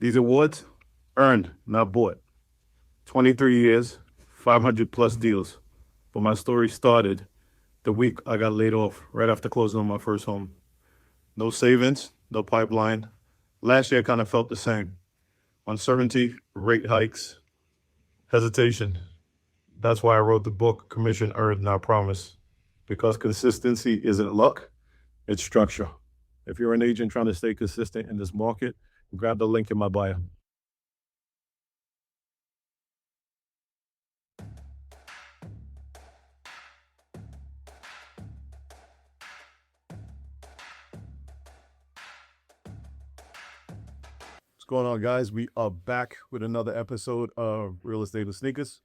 These awards earned, not bought. 23 years, 500 plus deals. But my story started the week I got laid off right after closing on my first home. No savings, no pipeline. Last year kind of felt the same. Uncertainty, rate hikes, hesitation. That's why I wrote the book Commission Earned Not Promise. Because consistency isn't luck, it's structure. If you're an agent trying to stay consistent in this market, grab the link in my bio. What's going on, guys? We are back with another episode of Real Estate with Sneakers.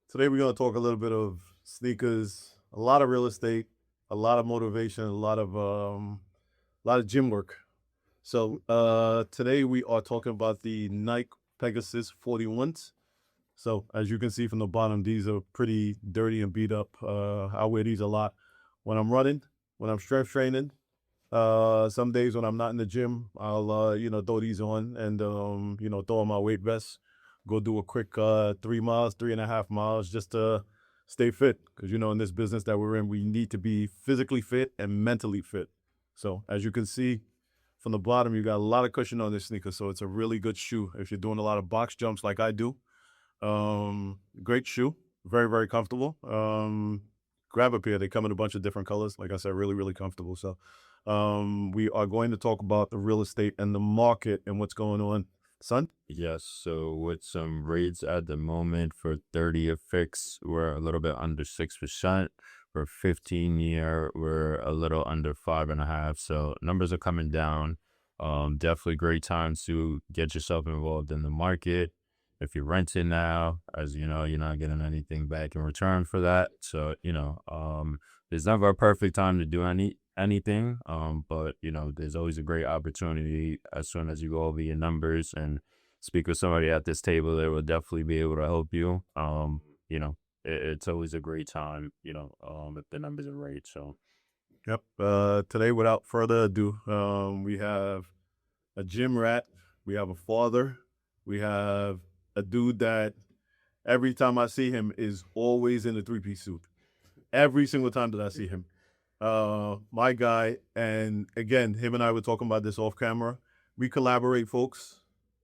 Today, we're going to talk a little bit of sneakers, a lot of real estate, a lot of motivation, a lot of gym work. So today we are talking about the Nike Pegasus 41s. So as you can see from the bottom, these are pretty dirty and beat up. I wear these a lot when I'm running, when I'm strength training. Some days when I'm not in the gym, I'll throw these on and throw on my weight vest, go do a quick 3 miles, 3.5 miles, just to stay fit. Because in this business that we're in, we need to be physically fit and mentally fit. So as you can see from the bottom, you got a lot of cushion on this sneaker, so it's a really good shoe if you're doing a lot of box jumps like I do. Great shoe, very very comfortable. Grab a pair. They come in a bunch of different colors. Like I said, really really comfortable. So we are going to talk about the real estate and the market and what's going on. Son? Yes, so with some rates at the moment for 30-year fix, we're a little bit under 6%. For 15-year, we're a little under 5.5%. So numbers are coming down. Definitely great time to get yourself involved in the market. If you're renting now, as you know, you're not getting anything back in return for that. So, there's never a perfect time to do anything. But there's always a great opportunity as soon as you go over your numbers and speak with somebody at this table that will definitely be able to help you. It's always a great time, if the numbers are right. So Yep. Today, without further ado, we have a gym rat, we have a father, we have a dude that every time I see him is always in a three-piece suit. Every single time that I see him. My guy, and again, him and I were talking about this off camera. We collaborate, folks.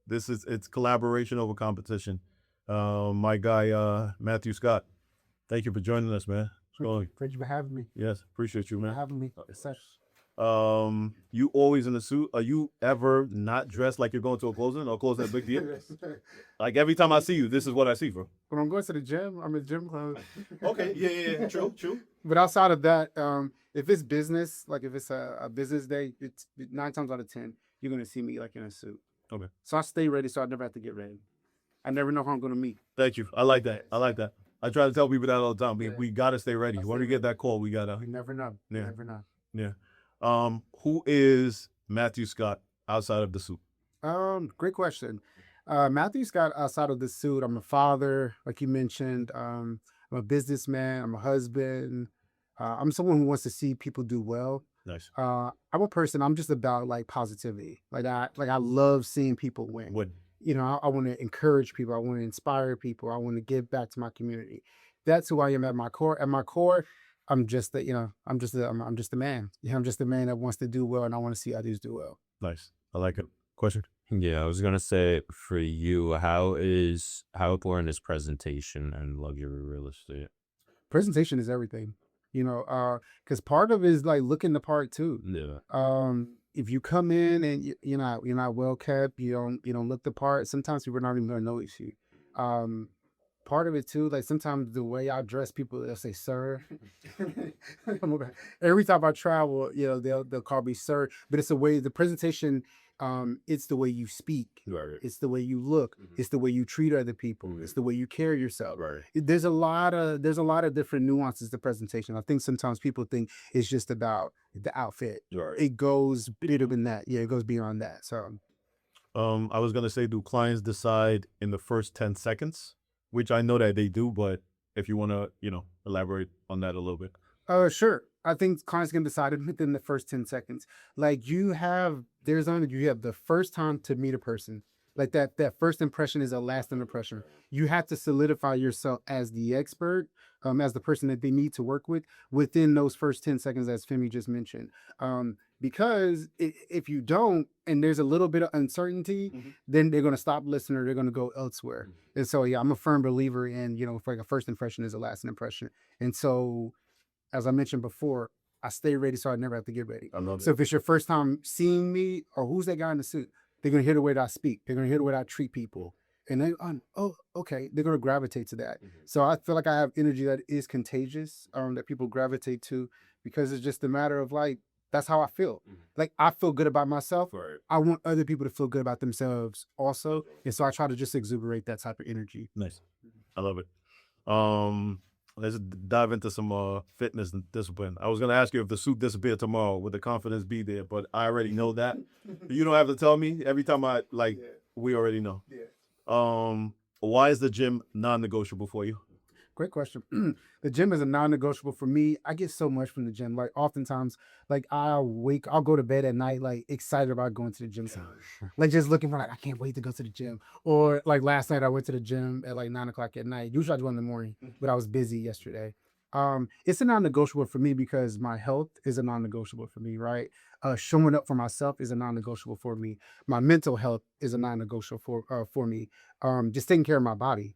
It's collaboration over competition. My guy, Matthew Scott. Thank you for joining us, man. Thank you for having me. Yes, appreciate you, For man. having me. Yes, sir. You always in a suit. Are you ever not dressed like you're going to a closing or closing a big deal? Like every time I see you, this is what I see, bro. When I'm going to the gym, I'm in gym clothes. Okay, yeah, true. But outside of that, if it's business, like if it's a business day, it's 9 times out of 10, you're gonna see me like in a suit. Okay. So I stay ready, so I never have to get ready. I never know who I'm gonna meet. Thank you. I like that. I try to tell people that all the time. We gotta stay ready. When we get that call, we gotta. You never know. Yeah. You never know. Yeah. Who is Matthew Scott outside of the suit? Great question. Matthew Scott, outside of the suit, I'm a father, like you mentioned. I'm a businessman. I'm a husband. I'm someone who wants to see people do well. Nice. I'm a person. I'm just about like positivity. I love seeing people win. What? I want to encourage people. I want to inspire people. I want to give back to my community. That's who I am at my core. At my core, I'm just I'm just a man. I'm just a man that wants to do well, and I want to see others do well. Nice. I like it. Question? yeah, I was gonna say for you, how important is presentation and luxury real estate? Presentation is everything. Because part of it is like looking the part too. Yeah. If you come in and you're not well kept, you don't look the part. Sometimes people are not even gonna notice you. Part of it too, like sometimes the way I dress, people they'll say sir. Every time I travel, they'll call me sir. But it's the presentation. It's the way you speak. Right. It's the way you look. Mhm. It's the way you treat other people. Mhm. It's the way you carry yourself. Right. There's a lot of different nuances to presentation. I think sometimes people think it's just about the outfit. Right. It goes bigger than that. Yeah, it goes beyond that. So I was gonna say, do clients decide in the first 10 seconds? Which I know that they do, but if you wanna, elaborate on that a little bit. sure. I think clients can decide it within the first 10 seconds. Like you have the first time to meet a person. Like that first impression is a lasting impression. You have to solidify yourself as the expert, as the person that they need to work with within those first 10 seconds, as Femi just mentioned. Because if you don't, and there's a little bit of uncertainty, then they're going to stop listening or they're going to go elsewhere. And so, yeah, I'm a firm believer in, for like a first impression is a lasting impression. And so, as I mentioned before, I stay ready so I never have to get ready. I love So it. if it's your first time seeing me or who's that guy in the suit, they're going to hear the way that I speak. They're going to hear the way that I treat people. And they, oh, okay, they're going to gravitate to that. So I feel like I have energy that is contagious, that people gravitate to, because it's just a matter of like, that's how I feel. Like I feel good about myself. Right. I want other people to feel good about themselves also. And so I try to just exuberate that type of energy. Nice. I love it. Let's dive into some fitness and discipline. I was gonna ask you if the suit disappeared tomorrow, would the confidence be there? But I already know that. You don't have to tell me. Every time we already know. Why is the gym non-negotiable for you? Great question. The gym is a non-negotiable for me. I get so much from the gym. Like oftentimes, like I'll go to bed at night, like excited about going to the gym. Like just looking for like, I can't wait to go to the gym. Or like last night I went to the gym at like 9:00 at night. Usually I go in the morning, but I was busy yesterday. It's a non-negotiable for me because my health is a non-negotiable for me, right? Showing up for myself is a non-negotiable for me. My mental health is a non-negotiable for me. Just taking care of my body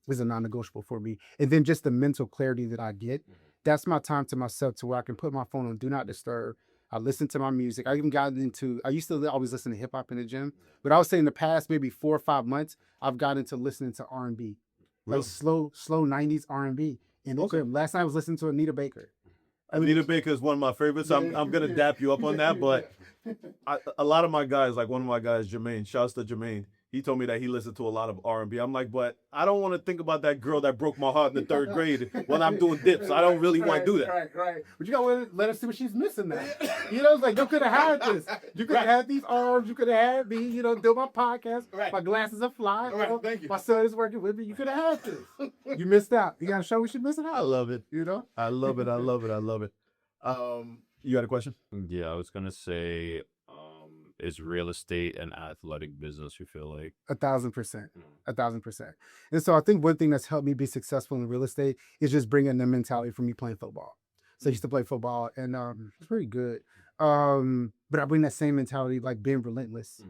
is a non-negotiable for me. And then just the mental clarity that I get, that's my time to myself to where I can put my phone on do not disturb. I listen to my music. I even got into, I used to always listen to hip hop in the gym, but I would say in the past maybe 4 or 5 months, I've got into listening to R&B, like slow 90s R&B. And last night I was listening to Anita Baker. Anita Baker is one of my favorites. I'm gonna dap you up on that, but a lot of my guys, like one of my guys, Jermaine, shouts to Jermaine. He told me that he listened to a lot of R&B. I'm like, but I don't want to think about that girl that broke my heart in the 3rd grade when I'm doing dips. I don't really want to do that. Right. But you gotta let her see what she's missing now. It's like you could have had this. You could have had these arms. You could have had me. Do my podcast. My glasses are fly. Thank you. My son is working with me. You could have had this. You missed out. You gotta show what you're missing out. I love it. I love it. I love it. I love it. You got a question? Yeah, I was gonna say, is real estate an athletic business? You feel like 1,000%, 1,000%. And so I think one thing that's helped me be successful in real estate is just bringing the mentality from me playing football. So I used to play football, and it's pretty good. But I bring that same mentality, like being relentless,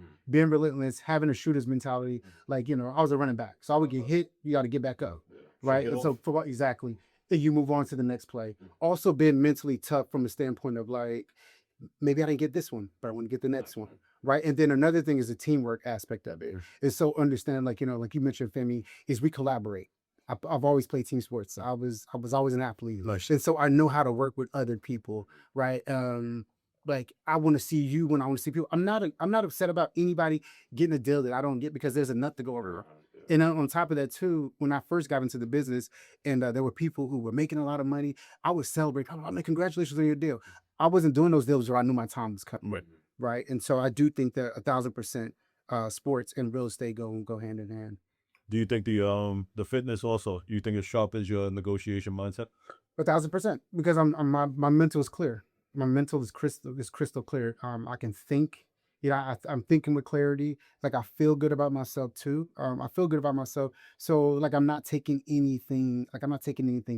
having a shooter's mentality. Like I was a running back, so I would get hit, you got to get back up, right? And so football, exactly. Then you move on to the next play. Also, being mentally tough from the standpoint of like, maybe I didn't get this one, but I want to get the next one, right? And then another thing is the teamwork aspect of it. Is so understand, like like you mentioned, Femi, is we collaborate. I've always played team sports. I was always an athlete, and so I know how to work with other people, right? Like I want to see you when I want to see people. I'm not upset about anybody getting a deal that I don't get because there's enough to go around. And on top of that too, when I first got into the business and there were people who were making a lot of money, I would celebrate. Oh, man, congratulations on your deal. I wasn't doing those deals where I knew my time was coming. Right. And so I do think that 1,000% sports and real estate go hand in hand. Do you think the fitness also, you think as sharp as your negotiation mindset? 1,000%, because my mental is clear. My mental is crystal clear. I can think. I'm thinking with clarity. Like I feel good about myself too. I feel good about myself. So like I'm not taking anything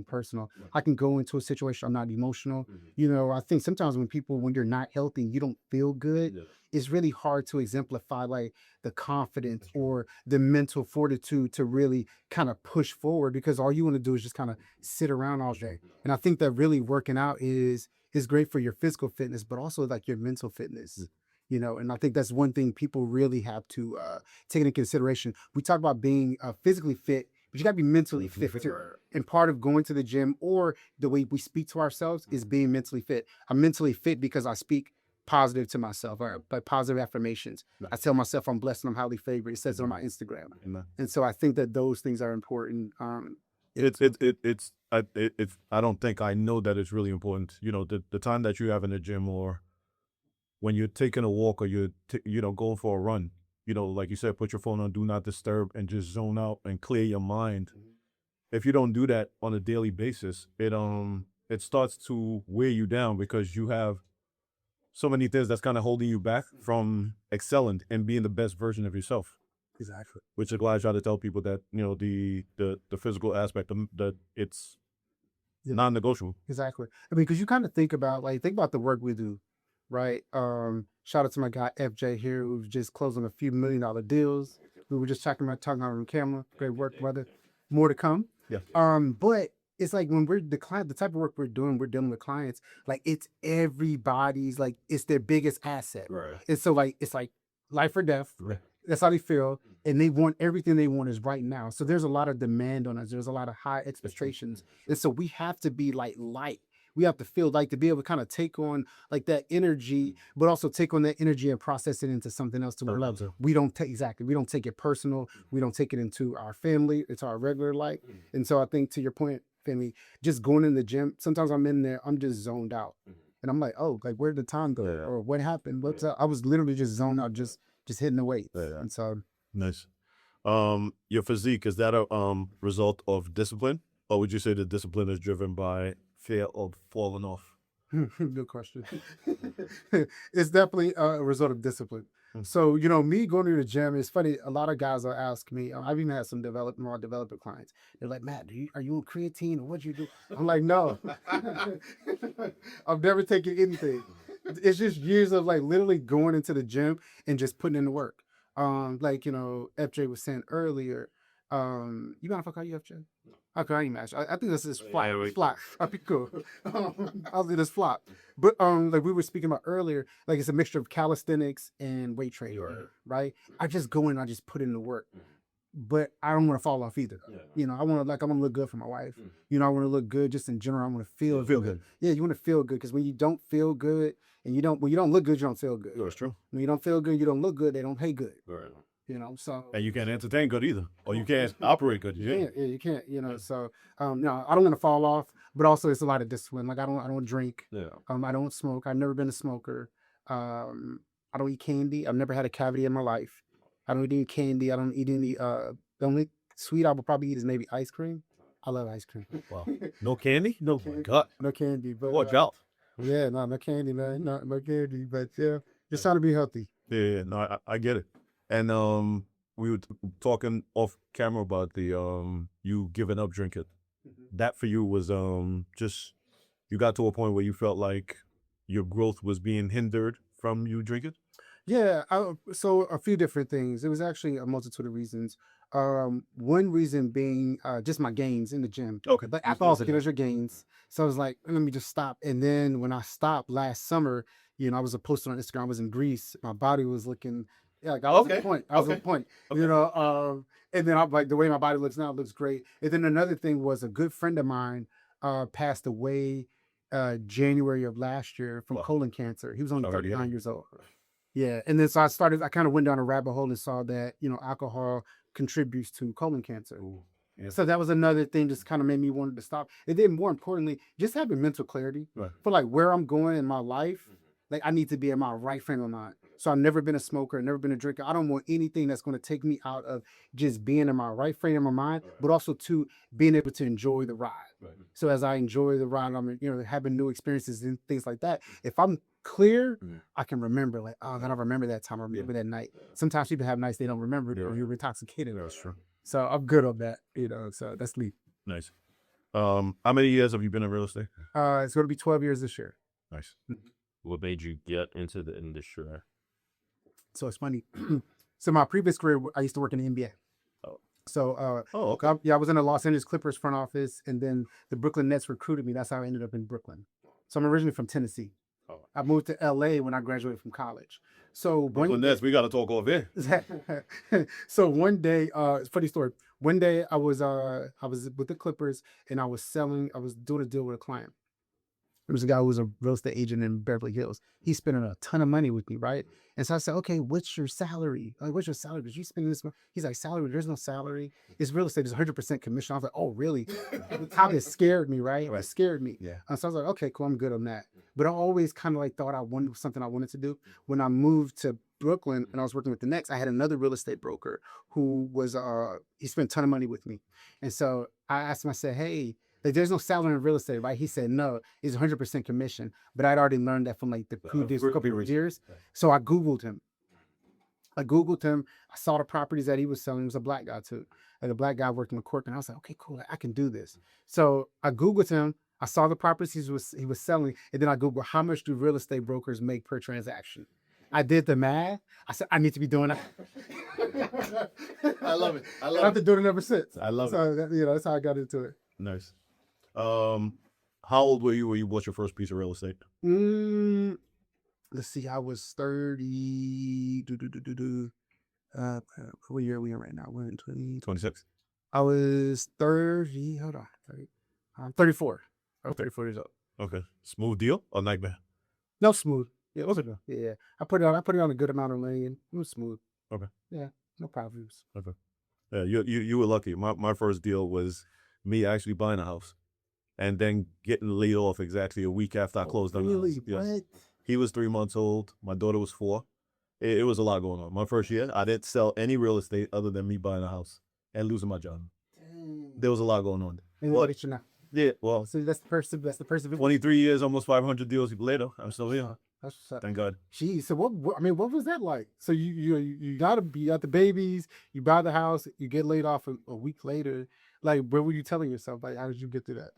personal. I can go into a situation. I'm not emotional. I think sometimes when you're not healthy, you don't feel good. It's really hard to exemplify like the confidence or the mental fortitude to really kind of push forward, because all you want to do is just kind of sit around all day. And I think that really working out is great for your physical fitness, but also like your mental fitness. And I think that's one thing people really have to take into consideration. We talk about being physically fit, but you got to be mentally fit too. And part of going to the gym or the way we speak to ourselves is being mentally fit. I'm mentally fit because I speak positive to myself, or like positive affirmations. I tell myself I'm blessed and I'm highly favored. It says it on my Instagram. And so I think that those things are important. I know that it's really important. The time that you have in the gym, or when you're taking a walk, or you're going for a run, like you said, put your phone on do not disturb and just zone out and clear your mind. If you don't do that on a daily basis, it starts to wear you down, because you have so many things that's kind of holding you back from excelling and being the best version of yourself. Exactly. which is why I try to tell people that, you know, the physical aspect, that it's Yeah. non-negotiable. Exactly. I mean, because you kind of think about the work we do, right? Shout out to my guy FJ here, who's just closing a few $1 million deals. We were just talking about on camera. Great work, brother. More to come. Yeah. But it's like when we're the type of work we're dealing with clients, like it's everybody's, like it's their biggest asset. Right. And so like it's like life or death. Right. That's how they feel. And they want everything they want is right now. So there's a lot of demand on us. There's a lot of high expectations. And so we have to be like light. We have to feel like to be able to kind of take on like that energy, but also take on that energy and process it into something else to where like, we don't take it personal. We don't take it into our family. It's our regular life. And so I think to your point, Femi, just going in the gym, sometimes I'm in there, I'm just zoned out. And I'm like, oh, like where did the time go? Yeah. Or what happened? What's up? I was literally just zoned out, just hitting the weights. Yeah. And so Nice. Your physique, is that a result of discipline, or would you say the discipline is driven by fear of falling off? good question. It's definitely a result of discipline. So, you know, me going to the gym, it's funny. A lot of guys will ask me, I've even had some more developer clients. They're like, Matt, are you on creatine or what you do? I'm like, no, I've never taken anything. It's just years of like literally going into the gym and just putting in the work. Like, you know, FJ was saying earlier, you mind if I call you FJ? Okay, I ain't mad. I think this is flop. I'll be cool. I'll do this flop. But like we were speaking about earlier, like it's a mixture of calisthenics and weight training, right? I just go in, I just put in the work. But I don't want to fall off either. You know, I want to look good for my wife. You know, I want to look good just in general. I want to feel good. Yeah, you want to feel good because when you don't feel good and when you don't look good, you don't feel good. That's true. When you don't feel good, you don't look good. They don't pay good. Right. You know, so And you can't entertain good either, or you can't operate good. yeah, you can't. You know, so no, I don't want to fall off, but also it's a lot of discipline. Like I don't drink. Yeah. I don't smoke. I've never been a smoker. I don't eat candy. I've never had a cavity in my life. I don't eat any candy. I don't eat any. The only sweet I would probably eat is maybe ice cream. I love ice cream. Wow. No candy? No, my God. No candy, but Watch out. yeah, no candy, man. No candy, but yeah, just trying to be healthy. Yeah, no, I get it. And we were talking off camera about the you giving up drinking. That for you was just you got to a point where you felt like your growth was being hindered from you drinking. Yeah, so a few different things. It was actually a multitude of reasons. One reason being just my gains in the gym. Okay. But alcohol kills your gains. So I was like, let me just stop. And then when I stopped last summer, you know, I was posting on Instagram. I was in Greece. My body was looking, yeah, like I was at point. I was at point. You know, and then I'm like, the way my body looks now looks great. And then another thing was a good friend of mine passed away January of last year from colon cancer. He was only 39 years old. Yeah. And then so I kind of went down a rabbit hole and saw that, you know, alcohol contributes to colon cancer. Ooh, yeah. So that was another thing just kind of made me want to stop. And then more importantly, just having mental clarity for like where I'm going in my life. Like I need to be in my right frame of mind. So I've never been a smoker, never been a drinker. I don't want anything that's going to take me out of just being in my right frame of my mind, but also to being able to enjoy the ride. So as I enjoy the ride, I'm, you know, having new experiences and things like that. If I'm clear, I can remember like, oh, God, I remember that time. I remember that night. Sometimes people have nights they don't remember it or you're intoxicated. That's true. So I'm good on that, you know, so that's leap. Nice. How many years have you been in real estate? It's going to be 12 years this year. Nice. What made you get into the industry? So it's funny. So my previous career, I used to work in the NBA. Oh. So, okay. I was in the Los Angeles Clippers front office, and then the Brooklyn Nets recruited me. That's how I ended up in Brooklyn. So I'm originally from Tennessee. Oh. I moved to LA when I graduated from college. So Brooklyn Nets, we got to talk off here. So one day, it's a funny story. One day I was with the Clippers and I was doing a deal with a client. There was a guy who was a real estate agent in Beverly Hills. He's spending a ton of money with me, right? And so I said, okay, what's your salary? Like, what's your salary? Did you spend this money? He's like, salary? There's no salary. It's real estate. It's 100% commission. I was like, oh, really? How it scared me, right? It scared me. Yeah. So I was like, okay, cool. I'm good on that. But I always kind of like thought I wanted something I wanted to do. When I moved to Brooklyn and I was working with the Knicks, I had another real estate broker who was, he spent a ton of money with me. And so I asked him, I said, hey, like, there's no salary in real estate, right? He said, no, it's 100% commission. But I'd already learned that from like the previous couple of years. So I Googled him. I Googled him. I saw the properties that he was selling. He was a black guy too. Like a black guy working with Cork. And I was like, okay, cool. I can do this. So I Googled him. I saw the properties he was selling. And then I Googled how much do real estate brokers make per transaction. I did the math. I said, I need to be doing that. I love it. I I've been doing it ever since. I love it. So that, that's how I got into it. Nice. How old were you when you bought your first piece of real estate? Let's see. I was 30. What year are we in right now? We're in 20. 26. I was 30. Hold on. 30, I'm 34. I was 34 years old. Okay. Smooth deal or nightmare? No, smooth. Yeah, it was a yeah. I put it on a good amount of land. It was smooth. Okay. Yeah, no problems. Okay. Yeah, you were lucky. My first deal was me actually buying a house and then getting laid off exactly a week after I closed on the house. Yes. What? He was 3 months old. My daughter was 4. It was a lot going on. My first year, I didn't sell any real estate other than me buying a house and losing my job. Dang. There was a lot going on. And Well, what did you know? Yeah, well, So that's the first. That's the first. 23 years, almost 500 deals later. I'm still here. That's what's up. Thank God. Geez, so what? I mean, what was that like? So you got the babies, you buy the house, you get laid off a week later. Like, what were you telling yourself? Like, how did you get through that?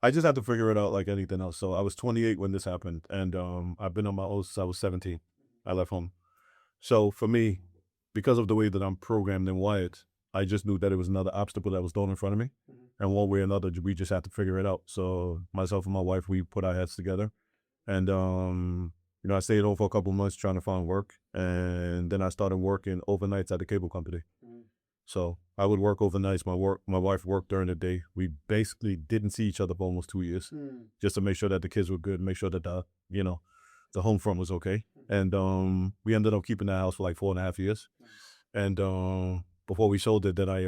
I just had to figure it out like anything else. So I was 28 when this happened, and I've been on my own since I was 17. I left home. So for me, because of the way that I'm programmed and wired, I just knew that it was another obstacle that was thrown in front of me, and one way or another, we just had to figure it out. So myself and my wife, we put our heads together, and I stayed home for a couple months trying to find work, and then I started working overnights at the cable company. So I would work overnights. My wife worked during the day. We basically didn't see each other for almost 2 years, just to make sure that the kids were good, make sure that the home front was okay. And we ended up keeping that house for like 4.5 years. And before we sold it, then I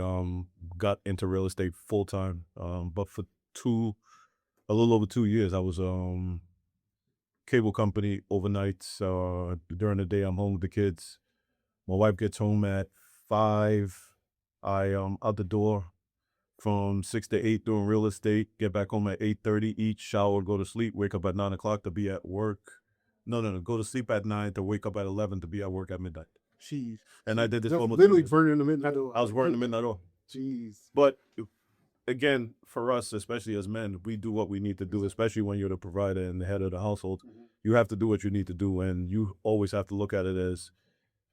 got into real estate full time. But for a little over 2 years, I was cable company overnights. During the day, I'm home with the kids. My wife gets home at 5. I out the door from 6 to 8 doing real estate. Get back home at 8:30. Eat, shower, go to sleep. Wake up at 9 o'clock to be at work. No. Go to sleep at 9 to wake up at 11 to be at work at midnight. Jeez. And I did this for almost literally 2 years. burning the midnight oil. I was working the midnight oil. Jeez. But again, for us, especially as men, we do what we need to do, especially when you're the provider and the head of the household. You have to do what you need to do, and you always have to look at it as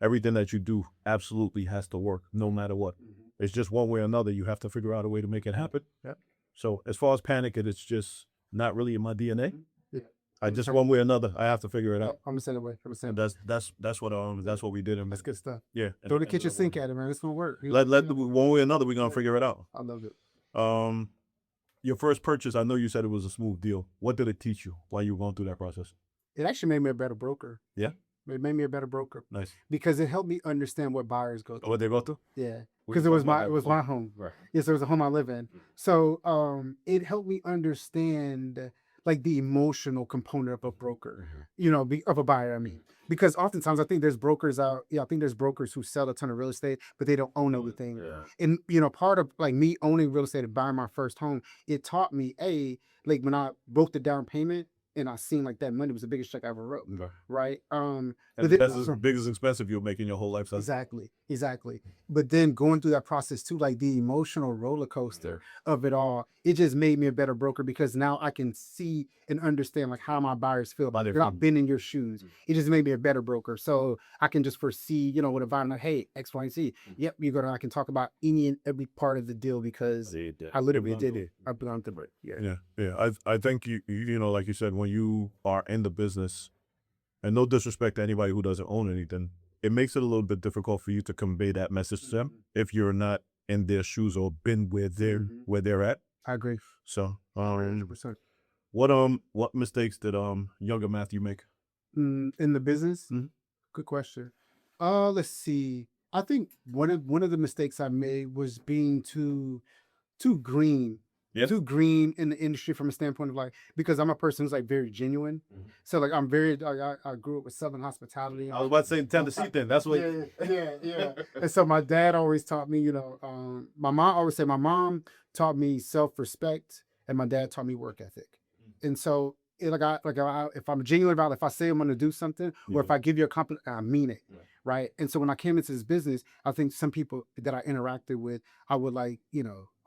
everything that you do absolutely has to work, no matter what. It's just one way or another. You have to figure out a way to make it happen. Yep. So as far as panicking, it's just not really in my DNA. Yeah. I just one way or another, I have to figure it out. I'm the same way. I'm the same. And that's what we did. And That's good stuff. yeah. Throw the kitchen sink at it, man. It's gonna work. One way or another, we're gonna figure it out. I love it. Your first purchase, I know you said it was a smooth deal. What did it teach you while you were going through that process? It actually made me a better broker. Yeah? It made me a better broker Nice. because it helped me understand what buyers go through. What they go through? Yeah, We because it was talking about my that home. Right. Yes, it was a home I live in. So it helped me understand like the emotional component of a broker, of a buyer. I mean, because oftentimes I think there's brokers out. Yeah, I think there's brokers who sell a ton of real estate, but they don't own everything. Yeah. And part of like me owning real estate and buying my first home, it taught me like when I broke the down payment and I seen like that money was the biggest check I ever wrote. Right. And But then- that's the biggest expense you'll make in your whole life. Exactly. But then going through that process too, like the emotional roller coaster of it all, it just made me a better broker because now I can see and understand like how my buyers feel about it. I've been in your shoes. It just made me a better broker. So I can just foresee, with a buyer, like, hey, X, Y, and Z. Yep, I can talk about any and every part of the deal because I literally did it. I've gone through it. Yeah. Yeah. I think you like you said, when you are in the business, and no disrespect to anybody who doesn't own anything, it makes it a little bit difficult for you to convey that message to them if you're not in their shoes or been where they're at. I agree. So 100%. what mistakes did younger Matthew make? In the business? Good question. Let's see. I think one of the mistakes I made was being too green. Yeah. Too green in the industry from a standpoint of like, because I'm a person who's like very genuine. So like I'm very I grew up with Southern hospitality. I was about to say Tennessee then. That's what Yeah. And so my dad always taught me, my mom taught me self-respect and my dad taught me work ethic. And so if I'm genuine about it, if I say I'm going to do something, or if I give you a compliment, I mean it, right? And so when I came into this business, I think some people that I interacted with, I would like,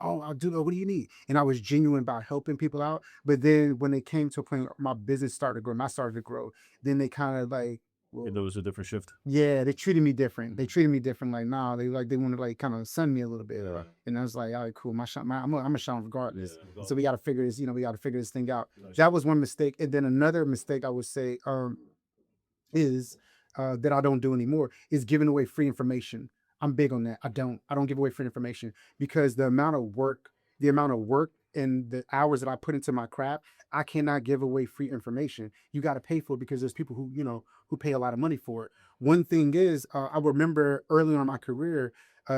oh, I'll do that. What do you need? And I was genuine about helping people out. But then when it came to a point, where my business started to grow, then they kind of like, well, There was a different shift. yeah, they treated me different. They treated me different. Like, nah, they wanted to like kind of sun me a little bit. Yeah. And I was like, all right, cool. I'm a shine regardless. Yeah. So we got to figure this, we got to figure this thing out. That was one mistake. And then another mistake I would say is that I don't do anymore is giving away free information. I'm big on that. I don't give away free information because the amount of work and the hours that I put into my craft, I cannot give away free information. You got to pay for it because there's people who pay a lot of money for it. One thing is, I remember early on in my career,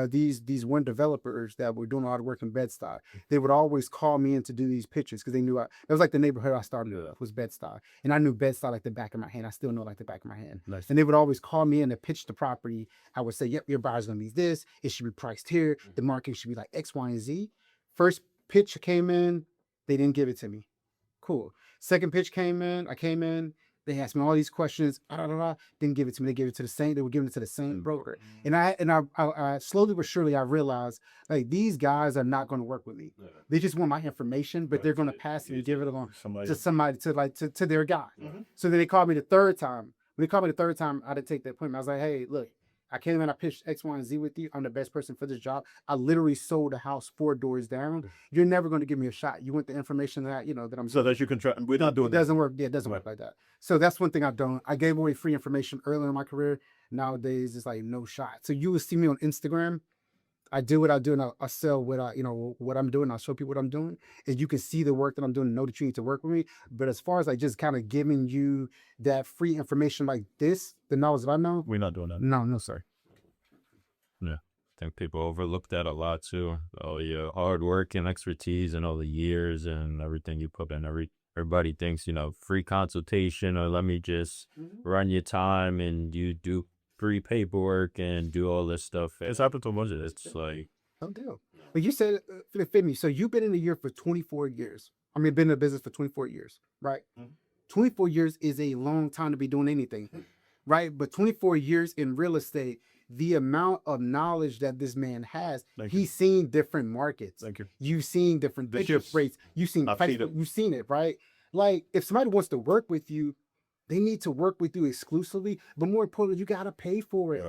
these one developers that were doing a lot of work in Bed-Stuy, they would always call me in to do these pitches because they knew it was like the neighborhood I started with was Bed-Stuy. And I knew Bed-Stuy like the back of my hand. I still know it like the back of my hand. Nice. And they would always call me in to pitch the property. I would say, yep, your buyer's going to be this. It should be priced here. The market should be like X, Y, and Z. First pitch came in, they didn't give it to me. Cool. Second pitch came in, I came in, they asked me all these questions, didn't give it to me. They gave it to the same, they were giving it to the same broker. And I slowly but surely I realized like these guys are not going to work with me. They just want my information, but they're going to pass it and give it along to somebody to their guy. So then they called me the third time. When they called me the third time, I didn't take that appointment. I was like, hey, look, I came in, I pitched X, Y, and Z with you. I'm the best person for this job. I literally sold a house 4 doors down. You're never going to give me a shot. You want the information that, that I'm So that you can try. We're not doing it doesn't work. Yeah, it doesn't work like that. So that's one thing I don't. I gave away free information early in my career. Nowadays, it's like no shot. So you will see me on Instagram. I do what I do, and I sell what what I'm doing. I'll show people what I'm doing, and you can see the work that I'm doing and know that you need to work with me. But as far as like just kind of giving you that free information like this, the knowledge that I know, We're not doing that. no, sir. Yeah. I think people overlook that a lot too. All your hard work and expertise and all the years and everything you put in. Everybody thinks, free consultation or let me just run your time and you do free paperwork and do all this stuff. It's happened to a bunch of this. It's like, No deal. But you said, Femi, so you've been in the year for 24 years. I mean, been in the business for 24 years, right? 24 years is a long time to be doing anything, right? But 24 years in real estate, the amount of knowledge that this man has, he's seen different markets. Thank you. You've seen different interest rates. You've seen you've seen it, right? Like if somebody wants to work with you, they need to work with you exclusively. But more importantly, you gotta pay for it.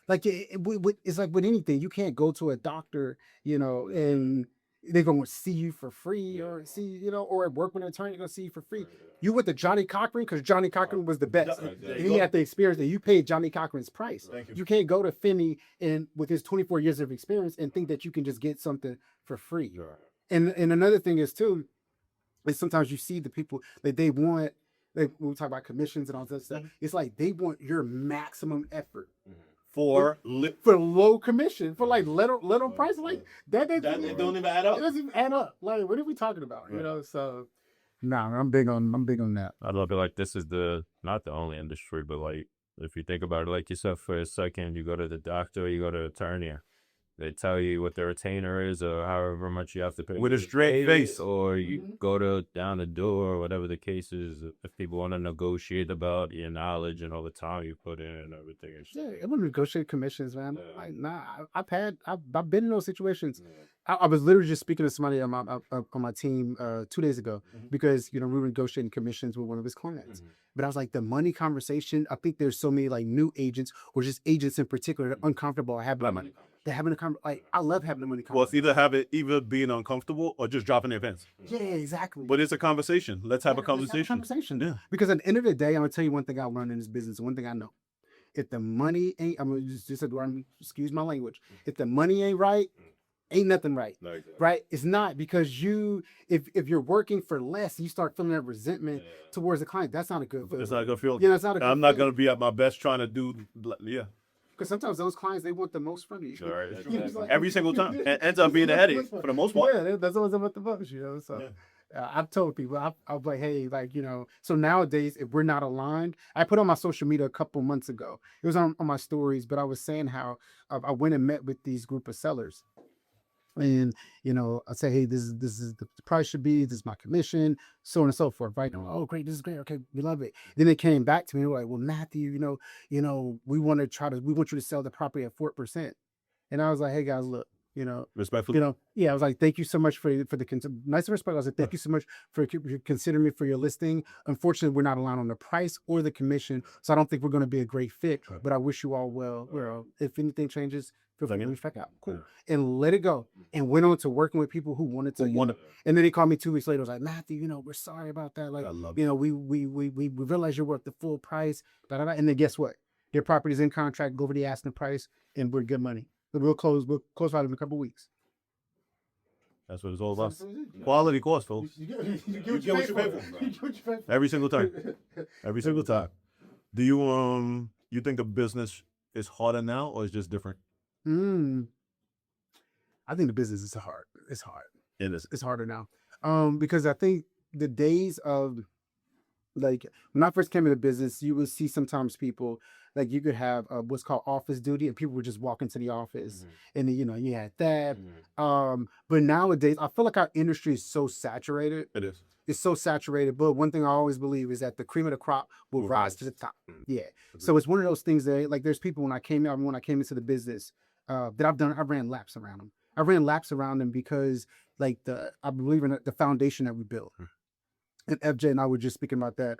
Like it's like with anything, you can't go to a doctor, and they're gonna see you for free, or or work with an attorney, they're gonna see you for free. You went to Johnny Cochran because Johnny Cochran was the best. And he had the experience, and you paid Johnny Cochran's price. You can't go to Finney and with his 24 years of experience and think that you can just get something for free. And another thing is too, is sometimes you see the people that they want. When we talk about commissions and all that stuff, it's like they want your maximum effort. For low commission, for like little price, like that don't even add up. It doesn't even add up. Like, what are we talking about? So I'm big on that. I love it. Like this is not the only industry, but like if you think about it, like yourself for a second, you go to the doctor, you go to the attorney, they tell you what the retainer is or however much you have to pay with a straight face, or you go down the door, or whatever the case is. If people want to negotiate about your knowledge and all the time you put in and everything, I'm gonna negotiate commissions, man. Like, I've been in those situations. I was literally just speaking to somebody on my team 2 days ago because we were negotiating commissions with one of his clients. But I was like, the money conversation. I think there's so many like new agents or just agents in particular that are uncomfortable having money. They're having I love having the money conversation. Well, it's either being uncomfortable or just dropping their pants. Yeah, exactly. But it's a conversation. Let's have a conversation. Yeah. Because at the end of the day, I'm gonna tell you one thing I learned in this business. One thing I know: if the money ain't, I'm gonna just excuse my language. If the money ain't right, ain't nothing right. Right? It's not, because if you're working for less, you start feeling that resentment towards the client. That's not a good feeling. It's not a good feeling. It's not a good I'm not gonna be at my best trying to do. Because sometimes those clients, they want the most from you. Like, every single time. It ends up being a headache for the most part. Yeah, that's always about the most, So I've told people, I'm like, hey, so nowadays, if we're not aligned, I put on my social media a couple months ago. It was on my stories, but I was saying how I went and met with these group of sellers. And I say, hey, this is the price should be, this is my commission, so on and so forth, right? And I'm like, oh, great, this is great, okay, we love it. Then they came back to me, they were like, well, Matthew, we want you to sell the property at 4%. And I was like, hey guys, look, Respectfully. yeah, I was like, thank you so much for the nice respect. I was like, thank you so much for considering me for your listing. Unfortunately, we're not aligned on the price or the commission, so I don't think we're going to be a great fit. Right. But I wish you all well. If anything changes, feel free to Thank you. reach back out. Cool, Yeah. and let it go. And went on to working with people who wanted to. And then he called me 2 weeks later. I was like, Matthew, we're sorry about that. Like, I love we realize you're worth the full price. Da, da, da. And then guess what? Their property's in contract. Go over the asking price, and we're good money. But we'll close out in a couple of weeks. That's what it's all about. Quality cost, folks. You get what you pay for. You get what you pay for. Every single time. Every single time. Do you think the business is harder now or is just different? I think the business is hard. It's hard. It is. It's harder now. Because I think the days of, like, when I first came into business, you would see sometimes people, like, you could have what's called office duty, and people would just walk into the office, and then you had that. But nowadays, I feel like our industry is so saturated. It is. It's so saturated. But one thing I always believe is that the cream of the crop will rise to the top. Yeah. So it's one of those things that, like, there's people when I came into the business that I ran laps around them. I ran laps around them because, like, I believe in the foundation that we built. And FJ and I were just speaking about that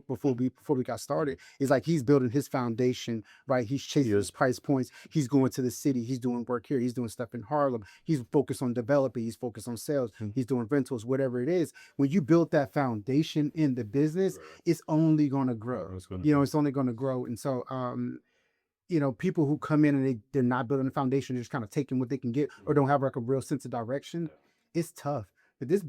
before we got started. It's like he's building his foundation, right? He's chasing his price points. He's going to the city. He's doing work here. He's doing stuff in Harlem. He's focused on developing. He's focused on sales. He's doing rentals, whatever it is. When you build that foundation in the business, it's only going to grow. It's only going to grow. And so, people who come in and they're not building a foundation, they're just kind of taking what they can get or don't have like a real sense of direction. It's tough. But this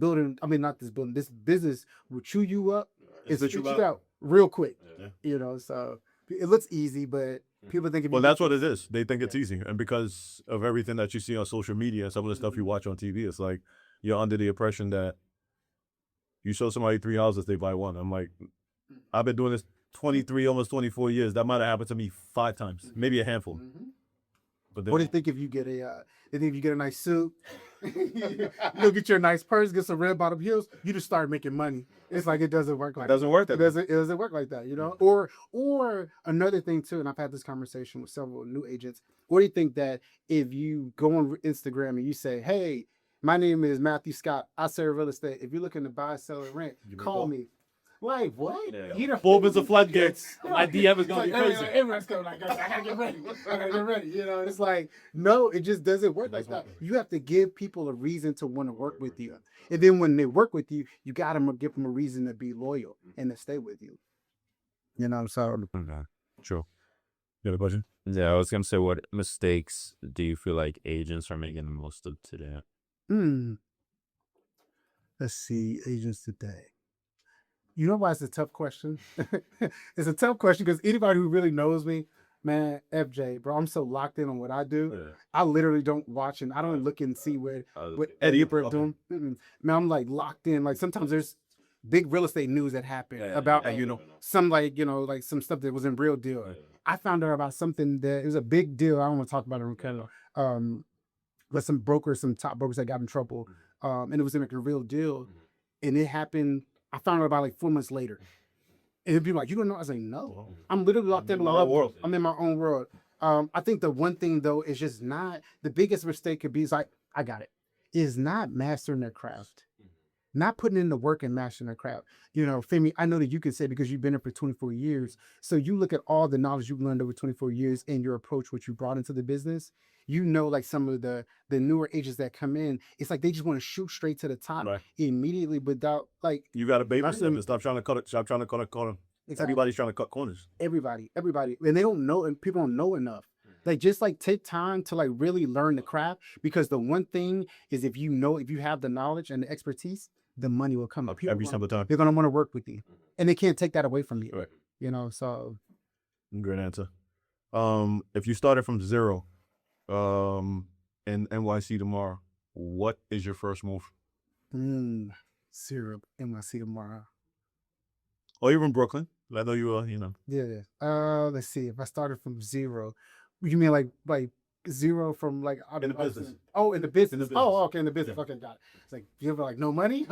business will chew you up. It's spit you out real quick. Yeah. So it looks easy, but people think Well, that's what it is. They think it's easy. And because of everything that you see on social media and some of the stuff you watch on TV, it's like you're under the impression that you show somebody 3 houses, they buy one. I'm like, I've been doing this 23, almost 24 years. That might have happened to me 5 times, maybe a handful. But what do you think if you get a nice suit, you'll get your nice purse, get some red bottom heels, you just start making money. It's like it doesn't work like that. It doesn't work like that, Or another thing too, and I've had this conversation with several new agents. What do you think that if you go on Instagram and you say, hey, my name is Matthew Scott, I sell real estate. If you're looking to buy, sell, or rent, call me. Like, what? Yeah. Opens the floodgates. My DM is going to be crazy. Everyone's coming like, I gotta get ready. I gotta get ready. It's like, no, it just doesn't work like that. You have to give people a reason to want to work with you. And then when they work with you, you got to give them a reason to be loyal and to stay with you. So. Sure. You have a question? Yeah, I was going to say, what mistakes do you feel like agents are making the most of today? Let's see, agents today. You know why it's a tough question? It's a tough question because anybody who really knows me, man, FJ, bro, I'm so locked in on what I do. Yeah. I literally don't watch and I don't look and see what Eddie Brooke doing. Man, I'm like locked in. Like sometimes there's big real estate news that happened about some like some stuff that was in Real Deal. I found out about something that it was a big deal. I don't want to talk about it on camera. But some top brokers that got in trouble. And it was in a Real Deal. And it happened. I found out about like 4 months later. And it'd be like, you don't know? I was like, no. I'm literally locked in my own world. I'm in my own world. I think the one thing though is just not, the biggest mistake could be is like, I got it. Is not mastering their craft. Not putting in the work and mastering their craft. Femi, I know that you can say because you've been there for 24 years. So you look at all the knowledge you've learned over 24 years and your approach, what you brought into the business. Like some of the newer agents that come in, it's like they just want to shoot straight to the top immediately without like. You got to babysit them and stop trying to cut it. Stop trying to cut a corner. Exactly. Everybody's trying to cut corners. Everybody, and they don't know, and people don't know enough. Like just like take time to like really learn the craft, because the one thing is if you have the knowledge and the expertise, the money will come up. Every single time. They're gonna want to work with you, and they can't take that away from you. Right. So. Great answer. If you started from zero, in NYC tomorrow, what is your first move? Zero NYC tomorrow. Or even Brooklyn. I know you were, Yeah. Let's see. If I started from zero, you mean like zero from like In the business. Oh, in the business. In the business. Oh, okay, in the business. Yeah. Okay, got it. It's like you have like no money.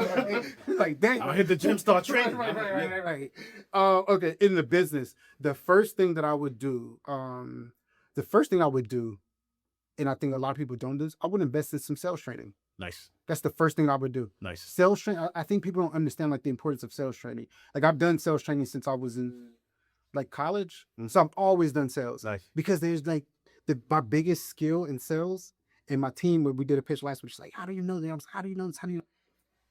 Like dang. I hit the gym, start training. Right. Okay, in the business, the first thing that I would do, and I think a lot of people don't do this, I would invest in some sales training. Nice. That's the first thing I would do. Nice. Sales training. I think people don't understand like the importance of sales training. Like I've done sales training since I was in like college, so I've always done sales. Nice. Because there's like my biggest skill in sales, and my team when we did a pitch last week, she's like, "How do you know that?" I was, "How do you know this? How do you know?"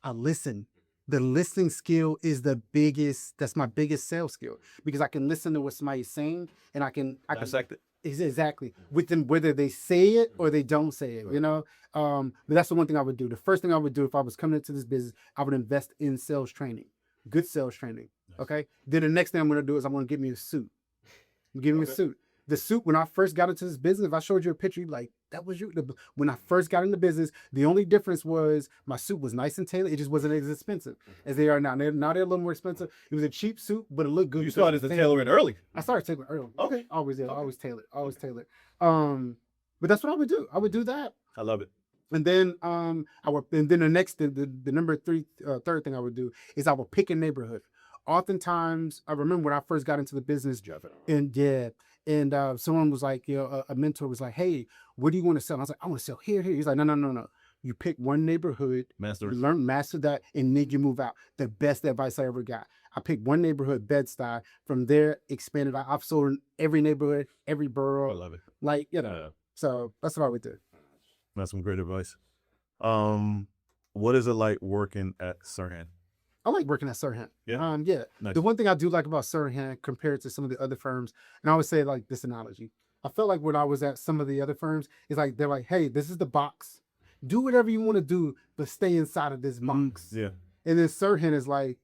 I listen. The listening skill is the biggest. That's my biggest sales skill because I can listen to what somebody's saying, and I can Dissect it. exactly with them whether they say it or they don't say it. You know, but that's the one thing I would do. The first thing I would do if I was coming into this business, I would invest in sales training, good sales training. Okay. Then the next thing I'm gonna do is I'm gonna get me a suit. Give me a suit. The suit, when I first got into this business, if I showed you a picture, you'd be like, that was you. When I first got into business, the only difference was my suit was nice and tailored. It just wasn't as expensive as they are now. Now they're a little more expensive. It was a cheap suit, but it looked good. You started to tailor it early. I started tailoring early. Okay. Always did. Always tailored. But that's what I would do. I would do that. I love it. And then the number third thing I would do is I would pick a neighborhood. Oftentimes, I remember when I first got into the business, and someone was like, a mentor was like, "Hey, what do you want to sell?" And I was like, "I want to sell here." He's like, "No. You pick one neighborhood, Master. you master that, and then you move out." The best advice I ever got. I picked one neighborhood, Bed-Stuy. From there, expanded. I've sold in every neighborhood, every I borough. love it. Like, so that's what I would do. That's some great advice. What is it like working at Sirhan? I like working at Sirhan. Yeah? Nice. The one thing I do like about Sirhan compared to some of the other firms, and I always say like this analogy. I felt like when I was at some of the other firms, it's like they're like, "Hey, this is the box. Do whatever you want to do, but stay inside of this box." Yeah. And then Sirhan is like,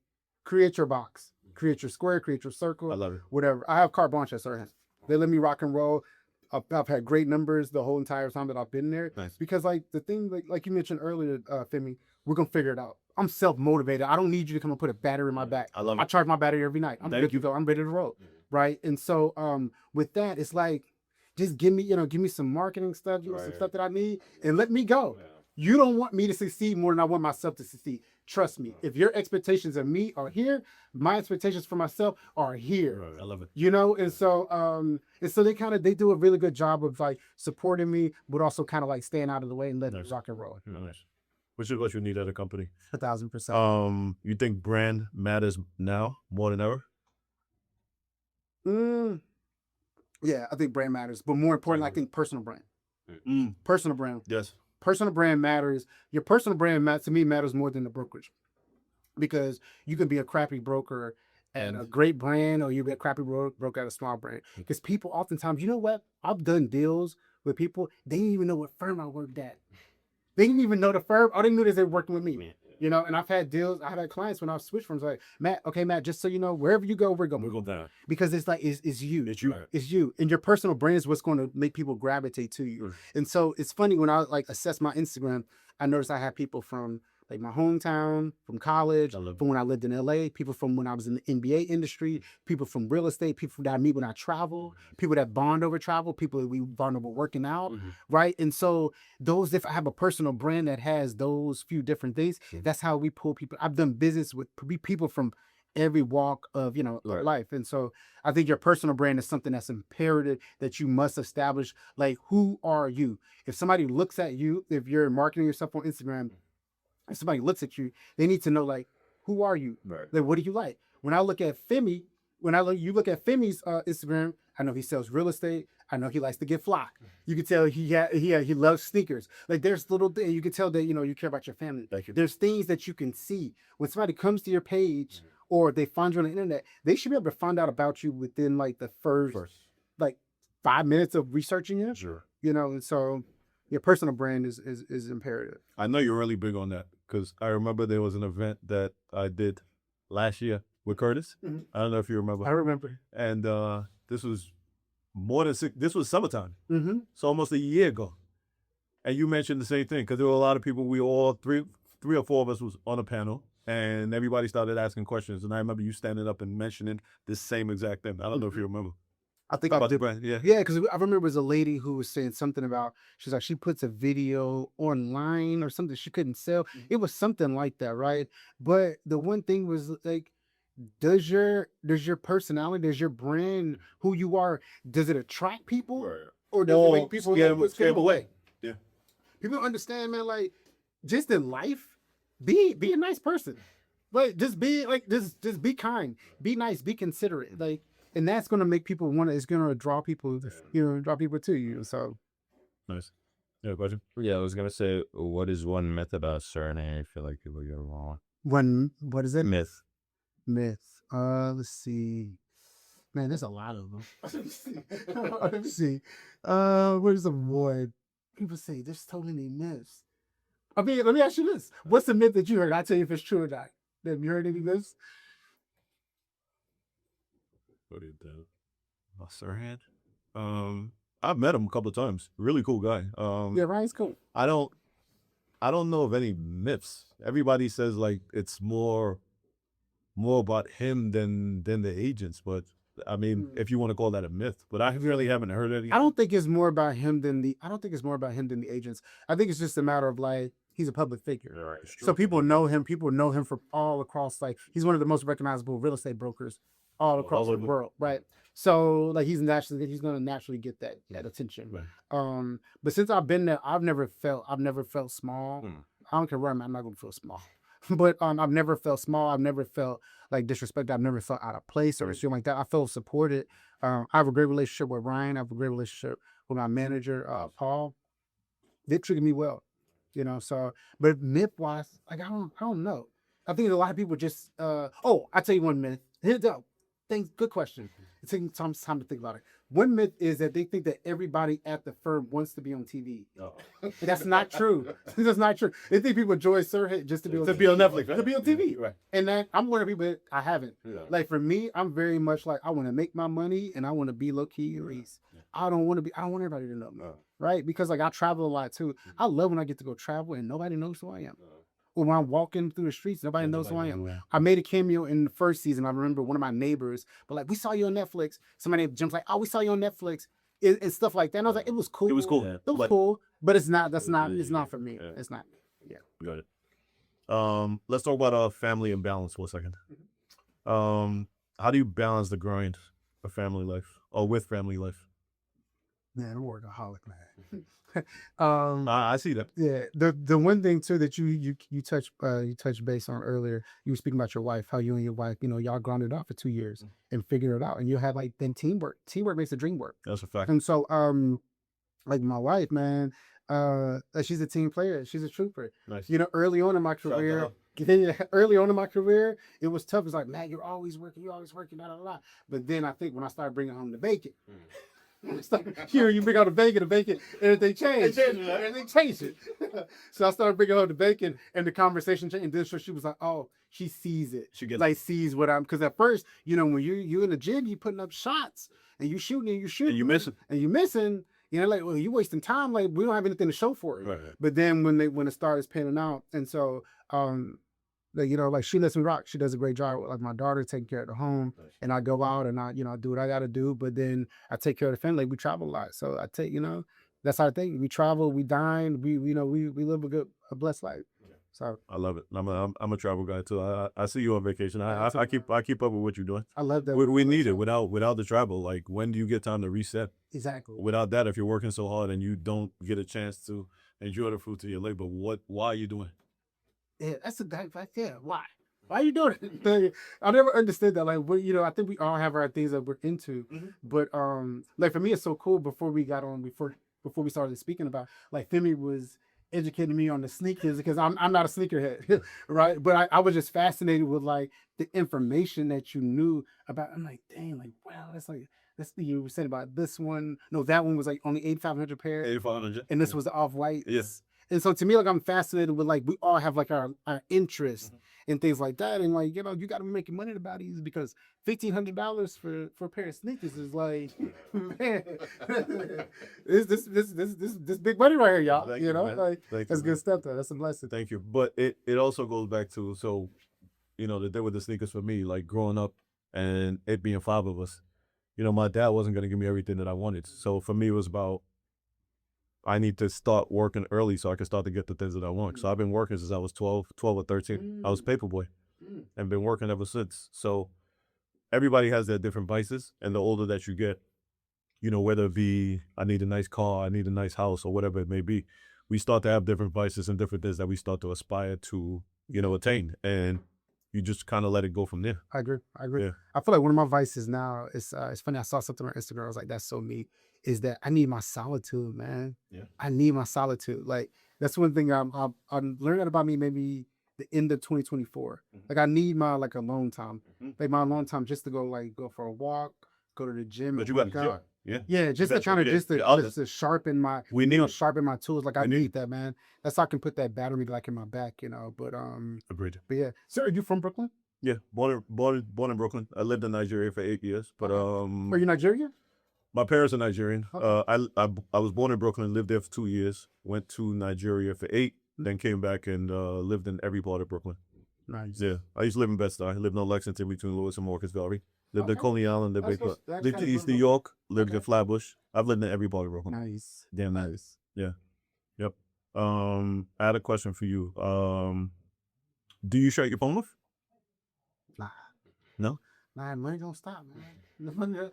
create your box, create your square, create your circle. I love it. Whatever. I have carte blanche at Sirhan. They let me rock and roll. I've had great numbers the whole entire time that I've been there. Nice. Because like the thing, like you mentioned earlier, Femi, we're gonna figure it out. I'm self-motivated. I don't need you to come and put a battery in my back. I love I it. charge my battery every night. I'm Thank good to you. go. I'm ready to roll. Right. And so with that, it's like, just give me some marketing stuff, some stuff that I need, and let me go. You don't want me to succeed more than I want myself to succeed. Trust me. If your expectations of me are here, my expectations for myself are here. I love it. And so they do a really good job of like supporting me, but also kind of like staying out of the way and letting me rock and roll. Nice. Which is what you need at a company. 1,000%. You think brand matters now more than ever? Yeah, I think brand matters, but more importantly, I think personal brand. Personal brand. Yes. Personal brand matters. Your personal brand to me matters more than the brokerage, because you can be a crappy broker at a great brand, or you be a crappy broker at a small brand. Because people oftentimes, you know what? I've done deals with people, they didn't even know what firm I worked at. They didn't even know the firm. All they knew is they were working with me. And I've had deals. I had clients when I switched from like, Matt, just so you know, wherever you go, we're going. We're going down. Because it's like, it's you. It's you. It's you. And your personal brand is what's going to make people gravitate to you. And so it's funny when I like assess my Instagram, I noticed I have people from like my hometown, from college, from when I lived in LA, people from when I was in the NBA industry, people from real estate, people that I meet when I travel, people that bond over travel, people that we bond over working out, right? And so if I have a personal brand that has those few different things, that's how we pull people. I've done business with people from every walk of life. And so I think your personal brand is something that's imperative that you must establish. Like, who are you? If somebody looks at you, if you're marketing yourself on Instagram, if somebody looks at you, they need to know, like, who are you? Right. Like, what do you like? When I look at Femi, you look at Femi's Instagram, I know he sells real estate. I know he likes to get fly. You can tell he loves sneakers. Like, there's little things you can tell that you care about your family. Thank you. There's things that you can see when somebody comes to your page or they find you on the internet. They should be able to find out about you within like the first like 5 minutes of researching you. Sure. And so your personal brand is imperative. I know you're really big on that, because I remember there was an event that I did last year with Curtis. I don't know if you remember. I remember. And this was this was summertime. So almost a year ago. And you mentioned the same thing, because there were a lot of people, we all, three or four of us was on a panel, and everybody started asking questions. And I remember you standing up and mentioning this same exact thing. I don't know if you remember. I think about the brand. Yeah. Yeah, because I remember it was a lady who was saying something about she's like she puts a video online or something she couldn't sell. It was something like that, right? But the one thing was like, does your personality, does your brand, who you are, does it attract people, or does it make people scare 'em away. Yeah. People understand, man. Like just in life, be a nice person. Like just be kind, be nice, be considerate. Like, and that's gonna make people want to. It's gonna draw people, draw people to you. So Nice. Yeah, question. Yeah, I was gonna say, what is one myth about Suriname? I feel like people get wrong. what is it? Myth. Myth. Let's see. Man, there's a lot of them. Let me see. Where's the one? People say there's so many myths. I mean, let me ask you this: what's the myth that you heard? I'll tell you if it's true or not. Have you heard any myths? What did Sirhan? I've met him a couple of times. Really cool guy. Yeah, Ryan's cool. I don't know of any myths. Everybody says like it's more about him than the agents, but I mean, if you want to call that a myth, but I really haven't heard any. I don't think it's more about him than the. I don't think it's more about him than the agents. I think it's just a matter of like he's a public figure, Right. so people know him. People know him from all across. Like he's one of the most recognizable real estate brokers all across the world, right? So like he's going to naturally get that attention. Right. But since I've been there, I've never felt small. I don't care where I'm at, I'm not going to feel small. But I've never felt small. I've never felt like disrespected. I've never felt out of place or something like that. I felt supported. I have a great relationship with Ryan. I have a great relationship with my manager, Paul. They treated me well, So, but myth wise, like I don't know. I think a lot of people just. I'll tell you one myth. Here's the thing. Good question. It's taking time to think about it. One myth is that they think that everybody at the firm wants to be on TV. No. That's not true. That's not true. They think people enjoy Sirhan just to be on Netflix, right? To be on TV. Right. And that I'm one of the people that I haven't. Yeah. Like for me, I'm very much like I want to make my money and I want to be low key and ease. I don't want everybody to know me. Right? Because like I travel a lot too. I love when I get to go travel and nobody knows who I am. When I'm walking through the streets, nobody knows who I am. I made a cameo in the first season. I remember one of my neighbors, but like, we saw you on Netflix. Somebody named Jim's like, oh, we saw you on Netflix and stuff like that. And I was like, it was cool. It was cool. It was cool, but it's not for me. Yeah. It's not. Yeah. Got it. Let's talk about family and balance for a second. How do you balance the grind of family life or with family life? Man, I'm a workaholic, man. I see that. Yeah, the one thing too that you touched base on earlier, you were speaking about your wife, how you and your wife, y'all grounded out for 2 years and figured it out, and you had like then teamwork makes the dream work. That's a fact. And so like my wife, man, she's a team player, she's a trooper. Nice. Early on in my career, it was tough. It's like, man, you're always working, blah, blah, blah. But then I think when I started bringing home the bacon. Here you bring out the bacon, everything changed. Everything changed. So I started bringing out the bacon, and the conversation changed. And then so she was like, "Oh, she sees it. She gets sees what I'm." Because at first, when you in the gym, you putting up shots and you shooting and you missing, like, well, you wasting time. Like we don't have anything to show for it. Right. But then when it started panning out, and so like she lets me rock. She does a great job with like my daughter taking care of the home, and I go out and I do what I got to do. But then I take care of the family. We travel a lot, so I take that's our thing. We travel, we dine, we live a blessed life. So I love it. I'm a travel guy too. I see you on vacation. I keep up with what you're doing. I love that. We need it. Without the travel, like when do you get time to reset? Exactly. Without that, if you're working so hard and you don't get a chance to enjoy the fruits of your labor, why are you doing it? Yeah, that's a guy right there. Why are you doing it? I never understood that. Like, I think we all have our things that we're into, but like for me, it's so cool. Before we started speaking about, like, Femi was educating me on the sneakers because I'm not a sneakerhead, right? But I was just fascinated with like the information that you knew about. I'm like, dang, like, wow, that's you were saying about this one. No, that one was like only 8,500 pairs, 8,500, and this was the off-white. Yes. And so to me, like, I'm fascinated with like we all have like our interests and things like that, and like you got to be making money about these because $1,500 for a pair of sneakers is like, man, this big money right here, y'all. Thank you, man. Like Thank that's you, good man. stuff though. That's a blessing. Thank you. But it also goes back to the day with the sneakers for me, like growing up and it being 5 of us. you know, my dad wasn't going to give me everything that I wanted. So for me, it was about, I need to start working early so I can start to get the things that I want. So I've been working since I was 12 or 13. I was paperboy and been working ever since. So everybody has their different vices. And the older that you get, you know, whether it be, I need a nice car, I need a nice house, or whatever it may be, we start to have different vices and different things that we start to aspire to, you know, attain. And you just kind of let it go from there. I agree. I agree. Yeah. I feel like one of my vices now is it's funny. I saw something on Instagram. I was like, that's so me. Is that I need my solitude, man. Yeah. I need my solitude. Like that's one thing I'm learning about me. Maybe the end of 2024. Like I need my like alone time. Like my alone time just to go for a walk, go to the gym. But and you got work the out. gym. Yeah. Yeah, just to That's kind what of we did. just to sharpen my We need sharpen my tools. Like I We need- need that, man. That's how I can put that battery like in my back, you know. But Agreed. yeah. So are you from Brooklyn? Yeah, born in Brooklyn. I lived in Nigeria for 8 years, but Are you Nigerian? my parents are Nigerian. Okay. I was born in Brooklyn, lived there for 2 years, went to Nigeria for 8, then came back and lived in every part of Brooklyn. Nice. Yeah, I used to live in Bed-Stuy. I lived in Lexington between Lewis and Marcus Garvey. Lived in Okay. Coney Island. Lived That's in, close- that's lived kinda in East close New to- York. Lived in Okay. Flatbush. I've lived in every part of Brooklyn. Nice. Damn nice. Nice. Yeah. Yep. I had a question for you. Do you shut your phone off? Nah. No? Nah, money don't stop, man.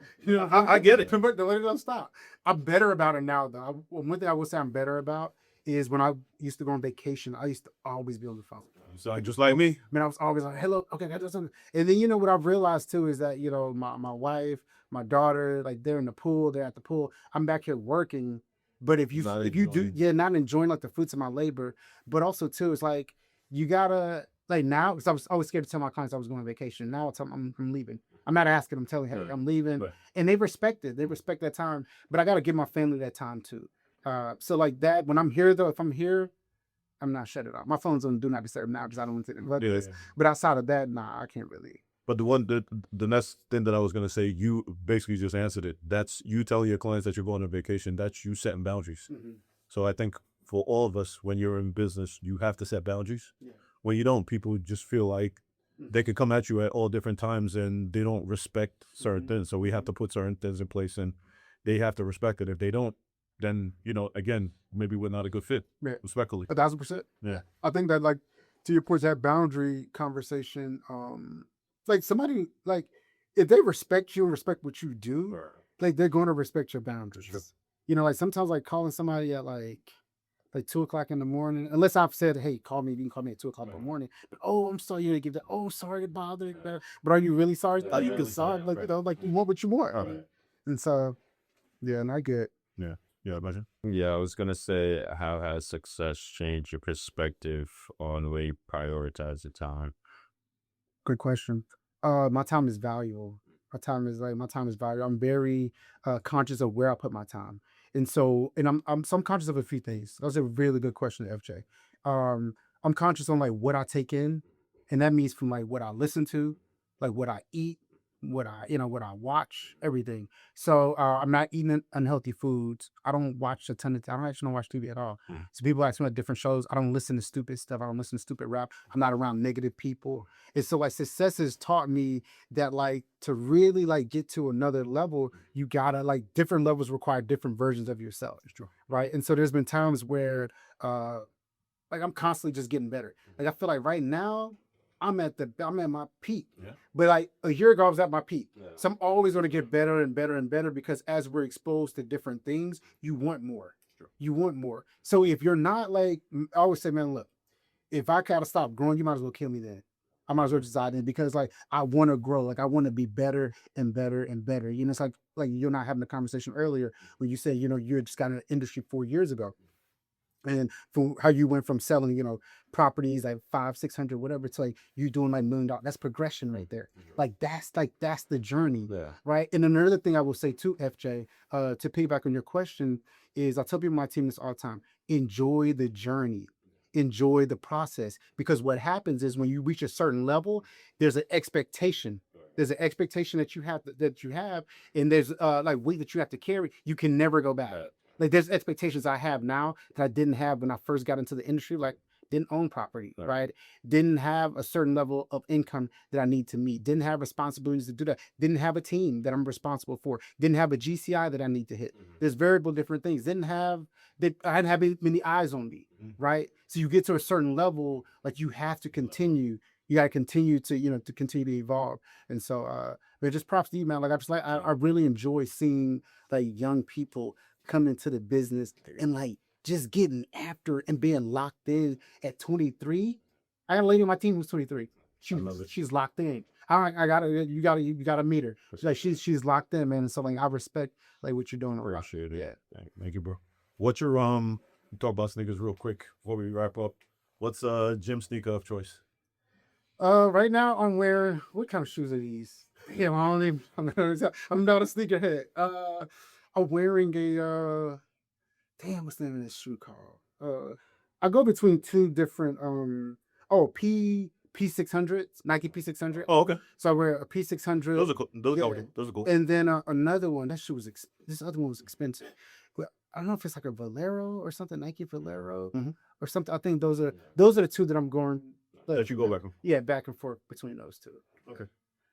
I get it. The money don't stop. I'm better about it now, though. One thing I will say I'm better about is when I used to go on vacation, I used to always be on the phone. So just like me. I mean, I was always like, hello, okay, I do something. And then, you know, what I've realized too is that, you know, my wife, my daughter, like they're in the pool, they're at the pool. I'm back here working. But if you not enjoying like the fruits of my labor, but also too, it's like you gotta like now, because I was always scared to tell my clients I was going on vacation. Now I'm leaving. I'm not asking, I'm telling her I'm leaving. Right. And they respect it. They respect that time. But I gotta give my family that time too. So like that, when I'm here though, if I'm here, I'm not shut it off. My phone's on do not disturb now because I don't want to. But outside of that, nah, I can't really. But the next thing that I was gonna say, you basically just answered it. That's you telling your clients that you're going on vacation. That's you setting boundaries. So I think for all of us, when you're in business, you have to set boundaries. Yeah. When you don't, people just feel like they could come at you at all different times and they don't respect certain things. So we have to put certain things in place and they have to respect it. If they don't, then, you know, again, maybe we're not a good fit, Yeah. respectfully. 1,000%. Yeah. I think that like to your point, that boundary conversation, like somebody like if they respect you and respect what you do, like they're going to respect your boundaries. Sure. You know, like sometimes like calling somebody at like 2:00 in the morning, unless I've said, hey, call me, you can call me at 2:00 in the morning. But oh, I'm sorry, you didn't give that. Oh, sorry to bother you. But are you really sorry? Are you really sorry? sorry, Like, right. you know, like you want what you want. Right. And so, yeah, and I get. Yeah, imagine. Yeah, I was gonna say, how has success changed your perspective on the way you prioritize your time? Good question. My time is valuable. My time is valuable. I'm very conscious of where I put my time, and so I'm conscious of a few things. That was a really good question, FJ. I'm conscious on like what I take in, and that means from like what I listen to, like what I eat, what I watch, everything. So I'm not eating unhealthy foods. I don't watch a ton of. I don't actually don't watch TV at all. So people ask me about different shows. I don't listen to stupid stuff. I don't listen to stupid rap. I'm not around negative people. And so like success has taught me that like to really like get to another level, you gotta like different levels require different versions of yourself. Right. And so there's been times where like I'm constantly just getting better. Like I feel like right now I'm at my peak. Yeah. But like a year ago I was at my peak. So I'm always gonna get better and better and better because as we're exposed to different things, you want more. You want more. So if you're not like I always say, man, look, if I gotta stop growing, you might as well kill me then. I might as well just die then because like I want to grow, like I want to be better and better and better. You know, it's like you and I having a conversation earlier when you said, you know, you just got in the industry 4 years ago. And from how you went from selling, you know, properties like 500-600, whatever, to like you doing like $1 million. That's progression right there. Like that's the journey. Yeah. Right. And another thing I will say too, FJ, to piggyback on your question, is I tell people on my team this all the time: enjoy the journey, enjoy the process. Because what happens is when you reach a certain level, there's an expectation. There's an expectation that you have, and there's like weight that you have to carry. You can never go back. Like there's expectations I have now that I didn't have when I first got into the industry. Like didn't own property, Right. right? Didn't have a certain level of income that I need to meet, didn't have responsibilities to do that, didn't have a team that I'm responsible for, didn't have a GCI that I need to hit. There's variable different things. I didn't have many eyes on me, Mhm. right? So you get to a certain level, like you have to continue. You got to continue to, to continue to evolve. And so, but just props to you, man. Like I really enjoy seeing like young people come into the business and like just getting after it and being locked in at 23. I got a lady on my team who's 23. I love it. She's locked in. You gotta meet her. She's locked in, man. And so like I respect like what you're doing. Appreciate it. Yeah. Thank you, bro. What's your talk about sneakers real quick before we wrap up? What's gym sneaker of choice? Right now I'm wearing what kind of shoes are these? Yeah, I'm not a sneakerhead. I'm wearing a what's the name of this shoe called? I go between two different P600s, Nike P600. Oh, okay. So I wear a P600. Those are cool. Those Yeah. are cool. Those are cool. And then another one. That shoe was this other one was expensive. But I don't know if it's like a Valero or something, Nike Valero Mhm. or something. I think those are the two that I'm going. That you go back on. Yeah, back and forth between those two. Okay.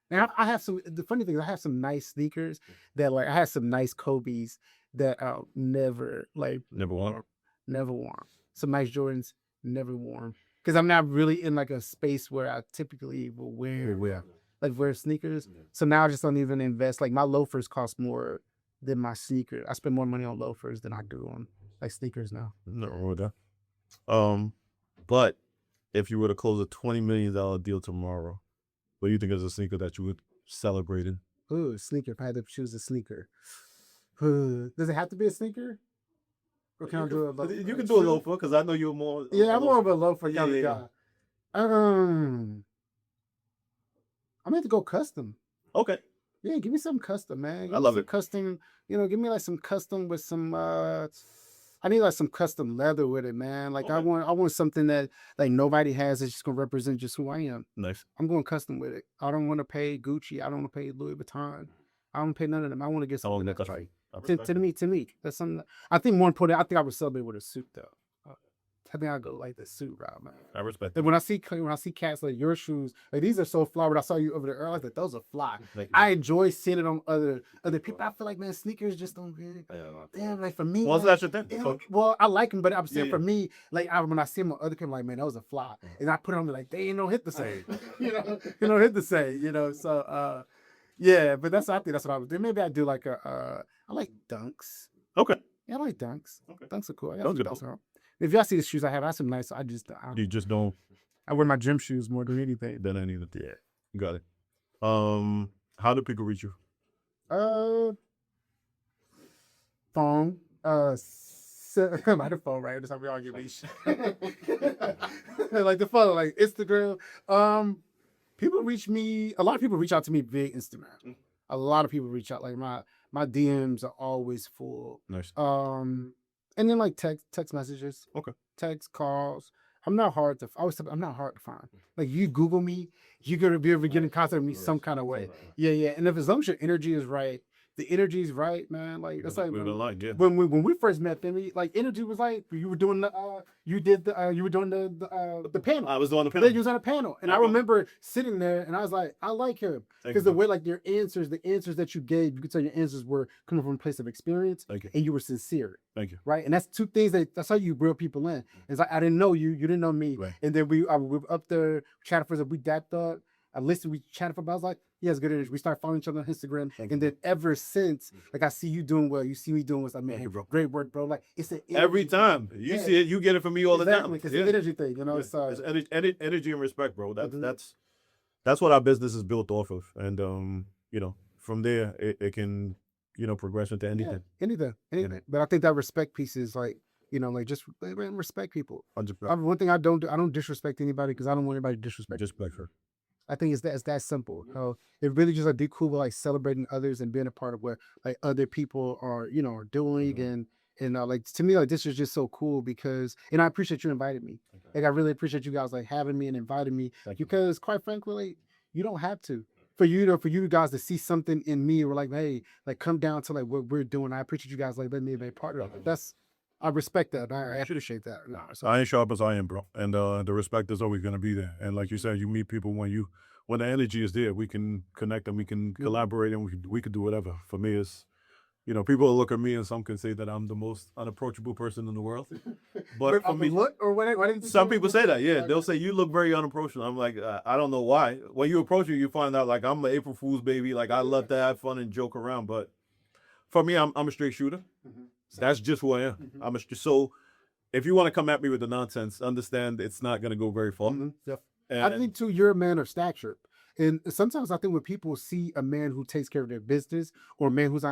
Now I have some. The funny thing is, I have some nice sneakers that like I have some nice Kobe's that I'll never Never won. worn. Some nice Jordans, never worn. Because I'm not really in like a space where I typically will wear sneakers. So now I just don't even invest. Like my loafers cost more than my sneakers. I spend more money on loafers than I do on like sneakers now. Nothing wrong with that. But if you were to close a $20 million deal tomorrow, what do you think is a sneaker that you would celebrate in? Ooh, sneaker. If I had to choose a sneaker. Does it have to be a sneaker? Or can I do a loafer? You can do a loafer because I know you're more. Yeah, I'm more of a loafer Yeah, kind of yeah, guy. I'm going to go custom. Okay. Yeah, give me some custom, man. Give I me love some it. Custom, give me like some custom with some I need like some custom leather with it, man. Like I Okay. want something that like nobody has that's just gonna represent just who I am. Nice. I'm going custom with it. I don't want to pay Gucci. I don't want to pay Louis Vuitton. I don't pay none of them. I want to get something that's right. To me. That's something I think more important. I think I would celebrate with a suit though. I think I go like the suit route, man. I respect And it. when I see cats like your shoes, like these are so fly. But I saw you over there earlier, like those are fly. I enjoy seeing it on other people. I feel like man, sneakers just don't really. Damn, like for me. Well, like, that's your thing. yeah, So, well, I like them, but I'm saying Yeah, for me, like when I see them on other people, like man, those are fly, and I put them like they ain't no hit the same, hit the same, So yeah, but I think that's what I would do. Maybe I do like I like dunks. okay. Yeah, I like dunks. Okay. Dunks are cool. I got Those some are dunks cool. around. If y'all see the shoes I have some nice. You just don't. I wear my gym shoes more than anything. Then I need it. Yeah. Got it. How do people reach you? Phone. My the phone, right? That's how we all get reached. Like the phone, like Instagram. People reach me. A lot of people reach out to me via Instagram. A lot of people reach out. Like my DMs are always full. Nice. And then like text messages. Okay. Text calls. I'm not hard to. I'm not hard to find. Like you Google me, you're gonna be able to get in contact with me some kind of way. Yeah. And if as long as your energy is right, the energy is right, man. Like that's like We're aligned, yeah. when we first met, Femi, like energy was like you were doing the you were doing the panel. I was on the Yeah, panel. you was on a panel, and I remember sitting there, and I was like, I like him Thank because you. the way like your answers, the answers that you gave, you could tell your answers were coming from a place of experience, Thank you. and you were sincere, Thank you. right? And that's two things that's how you reel people in. It's like I didn't know you, you didn't know me, Right. and then we were up there chatting for we dapped up. I listened, we chatted for. I was like, yeah, it's good energy. We started following each other on Instagram, Thank and then ever since, like I see you doing well, you see me doing well. I mean, Thank you, bro. great work, bro. Like it's an Every energy time thing. you Yeah. see it, you get it from me all the time. Exactly, it's Yeah. an energy thing, Yeah. So It's energy and respect, bro. Mhm. That's what our business is built off of, and from there it can progress into anything. anything. But I think that respect piece is like, like just respect people. 100%. One thing I don't do, I don't disrespect anybody because I don't want anybody to disrespect. Just respect her. I think it's that simple. It really just like be cool with like celebrating others and being a part of what like other people are, are doing Mhm. and like to me like this is just so cool because and I appreciate you invited me. Like I really appreciate you guys like having me and inviting me Thank you. because quite frankly, like, you don't have to. For you guys to see something in me or like, hey, like come down to like what we're doing. I appreciate you guys like letting me be a part of it. I respect that. I appreciate that. No, so I ain't sharp as I am, bro. And the respect is always gonna be there. And like you said, you meet people when the energy is there, we can connect and we can collaborate and we can do whatever. For me, it's people will look at me and some can say that I'm the most unapproachable person in the world. But for me, what or what? Why didn't you some say- people say that, yeah. They'll say you look very unapproachable. I'm like, I don't know why. When you approach me, you find out like I'm an April Fool's baby. Like I love to have fun and joke around. But for me, I'm a straight shooter. That's just who I am. So if you want to come at me with the nonsense, understand it's not gonna go very far. I think too, you're a man of stature. And sometimes I think when people see a man who takes care of their business or a man who's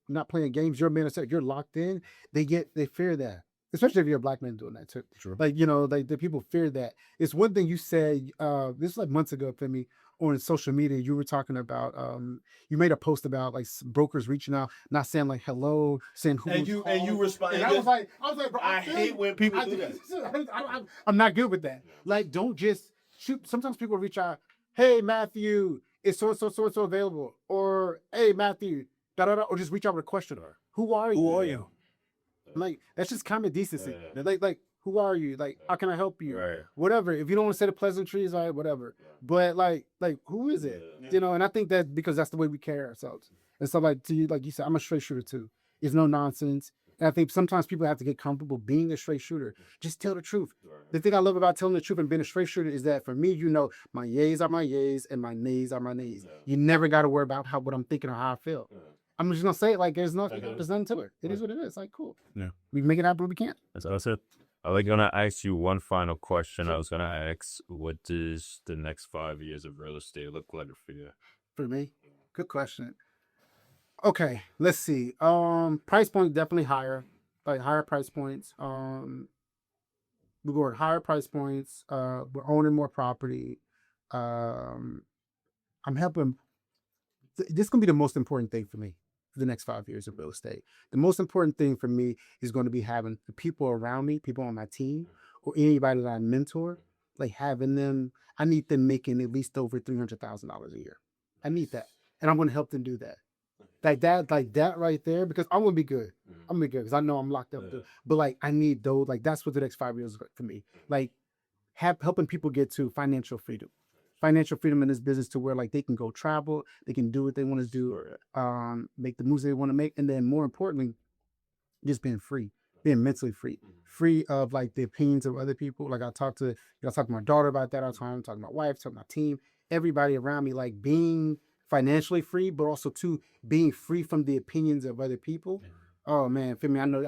not playing games, you're a man of stature, you're locked in, they fear that. Especially if you're a black man doing that too. Sure. Like, the people fear that. It's one thing you said, this was like months ago, Femi, on social media, you were talking about, you made a post about like brokers reaching out, not saying like hello, saying who. And you respond. And I was like, bro, I hate when people do that. I'm not good with that. Like, don't just shoot. Sometimes people reach out, hey, Matthew, is so available? Or, hey, Matthew, or just reach out with a question. Who are you? Who are you? Like, that's just common decency. Like, who are you? Like, how can I help you? Right. Whatever. If you don't want to say the pleasantries, all right, whatever. But like, who is it? And I think that because that's the way we carry ourselves. And so like you said, I'm a straight shooter too. It's no nonsense. And I think sometimes people have to get comfortable being a straight shooter. Just tell the truth. The thing I love about telling the truth and being a straight shooter is that for me, my yays are my yays and my nays are my nays. You never got to worry about what I'm thinking or how I feel. I'm just gonna say it like there's nothing to it. It is what it is. Like, cool. Yeah. We make it happen when we can. That's it. I was gonna ask you one final question. I was gonna ask, what does the next 5 years of real estate look like for you? For me, good question. Okay, let's see. Price point definitely higher, like higher price points. We're going higher price points. We're owning more property. I'm helping. This is gonna be the most important thing for me for the next 5 years of real estate. The most important thing for me is going to be having the people around me, people on my team, or anybody that I mentor, like having them. I need them making at least over $300,000 a year. I need that, and I'm going to help them do that. Like that right there, because I'm gonna be good. I'm gonna be good because I know I'm locked up. But like, I need those. Like, that's what the next 5 years is for me. Like, helping people get to financial freedom in this business to where like they can go travel, they can do what they want to do, make the moves they want to make, and then more importantly, just being mentally free of like the opinions of other people. Like I talk to my daughter about that all the time. I talk to my wife, talk to my team, everybody around me, like being financially free, but also too being free from the opinions of other people. Oh man, for me, I know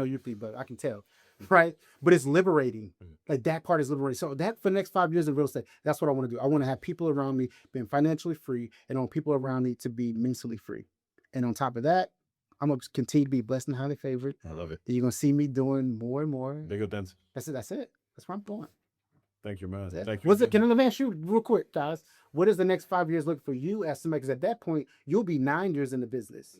you're free, but I can tell. Right, but it's liberating. Like that part is liberating. So that for the next 5 years in real estate, that's what I want to do. I want to have people around me being financially free, and I want people around me to be mentally free. And on top of that, I'm gonna continue to be blessed and highly favored. I love it. You're gonna see me doing more and more. Bigger things. That's it. That's where I'm going. Thank you, man. That's Thank it. you. What's it? Can I ask you real quick, guys? What does the next 5 years look for you as somebody? Because at that point, you'll be 9 years in the business,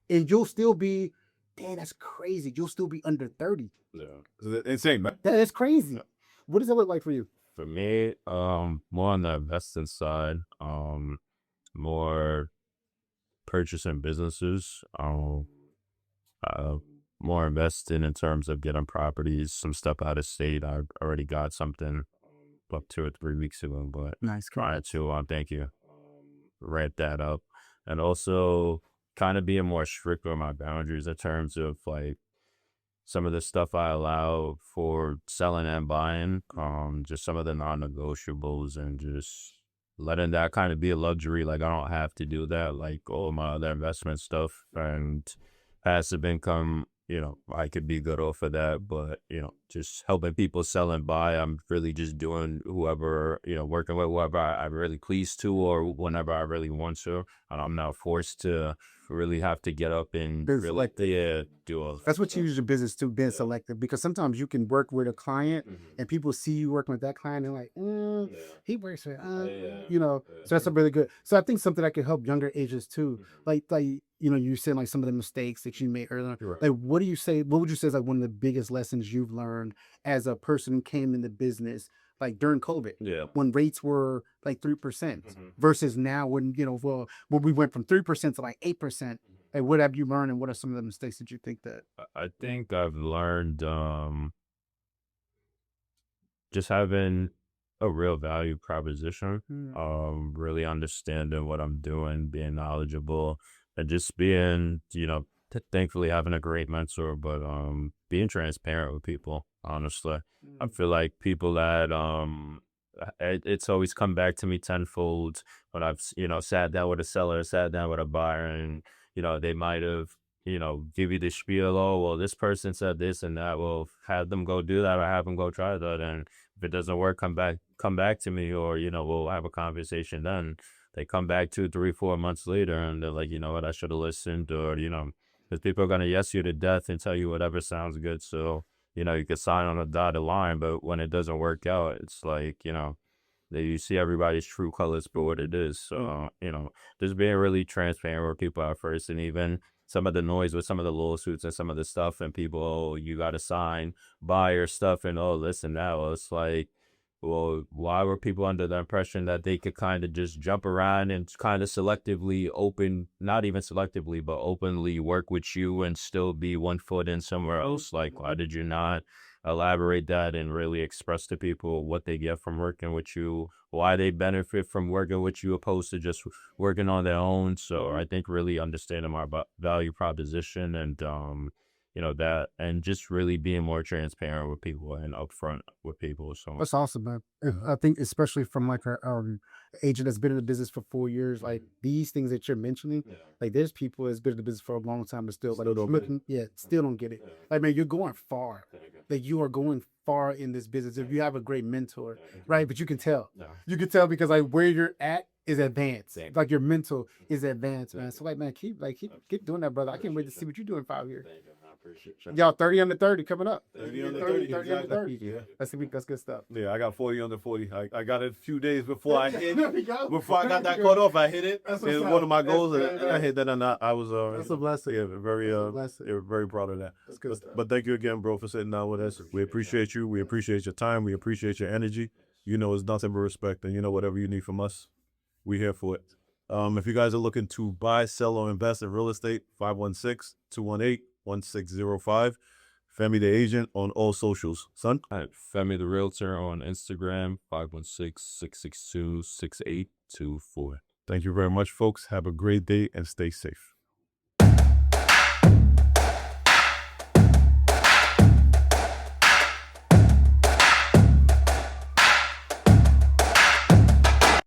and you'll still be. Damn, that's crazy. You'll still be under 30. Yeah. It's insane, man. That's crazy. What does it look like for you? For me, more on the investing side, more purchasing businesses, more investing in terms of getting properties, some stuff out of state. I already got something up 2 or 3 weeks ago, but Nice. trying to, thank you, ramp that up. And also kind of being more strict on my boundaries in terms of like some of the stuff I allow for selling and buying, just some of the non-negotiables, and just letting that kind of be a luxury. Like I don't have to do that, like all my other investment stuff and passive income, I could be good off of that, but, just helping people sell and buy, I'm really just doing whoever, working with whoever I'm really pleased to or whenever I really want to. And I'm not forced to really have to get up and Be really do all That's what you use your business to, being selective, because sometimes you can work with a client and people see you working with that client and like, he works with, so that's a really good. So I think something that could help younger ages too. Like, you said like some of the mistakes that you made earlier. Right. Like, what would you say is like one of the biggest lessons you've learned as a person who came in the business? like during COVID, Yeah. when rates were like 3% versus now when, when we went from 3% to like 8%. Like, what have you learned and what are some of the mistakes that you think that? I think I've learned just having a real value proposition, really understanding what I'm doing, being knowledgeable, and just being, thankfully having a great mentor, but being transparent with people, honestly. I feel like people that it's always come back to me tenfold when I've sat down with a seller, sat down with a buyer, and they might have give you the spiel. Oh, well, this person said this and that. Well, have them go do that or have them go try that. And if it doesn't work, come back to me, or we'll have a conversation. Then they come back 2, 3, 4 months later, and they're like, you know what, I should have listened, or because people are gonna yes you to death and tell you whatever sounds good. So you could sign on a dotted line, but when it doesn't work out, it's like you see everybody's true colors for what it is. So just being really transparent with people at first, and even some of the noise with some of the lawsuits and some of the stuff, and people, oh, you got to sign buyer stuff, and oh, this and that. Well, it's like, well, why were people under the impression that they could kind of just jump around and kind of selectively not even selectively, but openly work with you and still be one foot in somewhere else? Like, why did you not elaborate that and really express to people what they get from working with you, why they benefit from working with you opposed to just working on their own? So I think really understanding my value proposition and that, and just really being more transparent with people and upfront with people. So That's awesome, man. I think especially from like an agent that's been in the business for 4 years, like these things that you're mentioning, like there's people that's been in the business for a long time and still like Still don't get it. looking, still don't get it. Like, man, you're going far. Like, you are going far in this business if you have a great mentor, right? But you can tell because like where you're at is advanced. Like, your mental is advanced, man. So like, man, keep doing that, brother. I can't wait to see what you do in 5 years. Y'all 30 under 30 coming up. 30 under 30, under exactly. 30. Yeah. That's good stuff. Yeah, I got 40 under 40. I got it a few days before I hit There it. we go. Before I got There that you caught go. off, I hit it. That's It what's was up. one of my goals, That's and good. I hit that, and I was That's a blessing. very proud of that. That's good stuff. But thank you again, bro, for sitting down with us. We appreciate you. We appreciate your time. We appreciate your energy. It's nothing but respect, and whatever you need from us, we're here for it. If you guys are looking to buy, sell, or invest in real estate, 516-218-1605. Femi the Agent on all socials. Son? Femi the Realtor on Instagram, 516-662-6824. Thank you very much, folks. Have a great day and stay safe.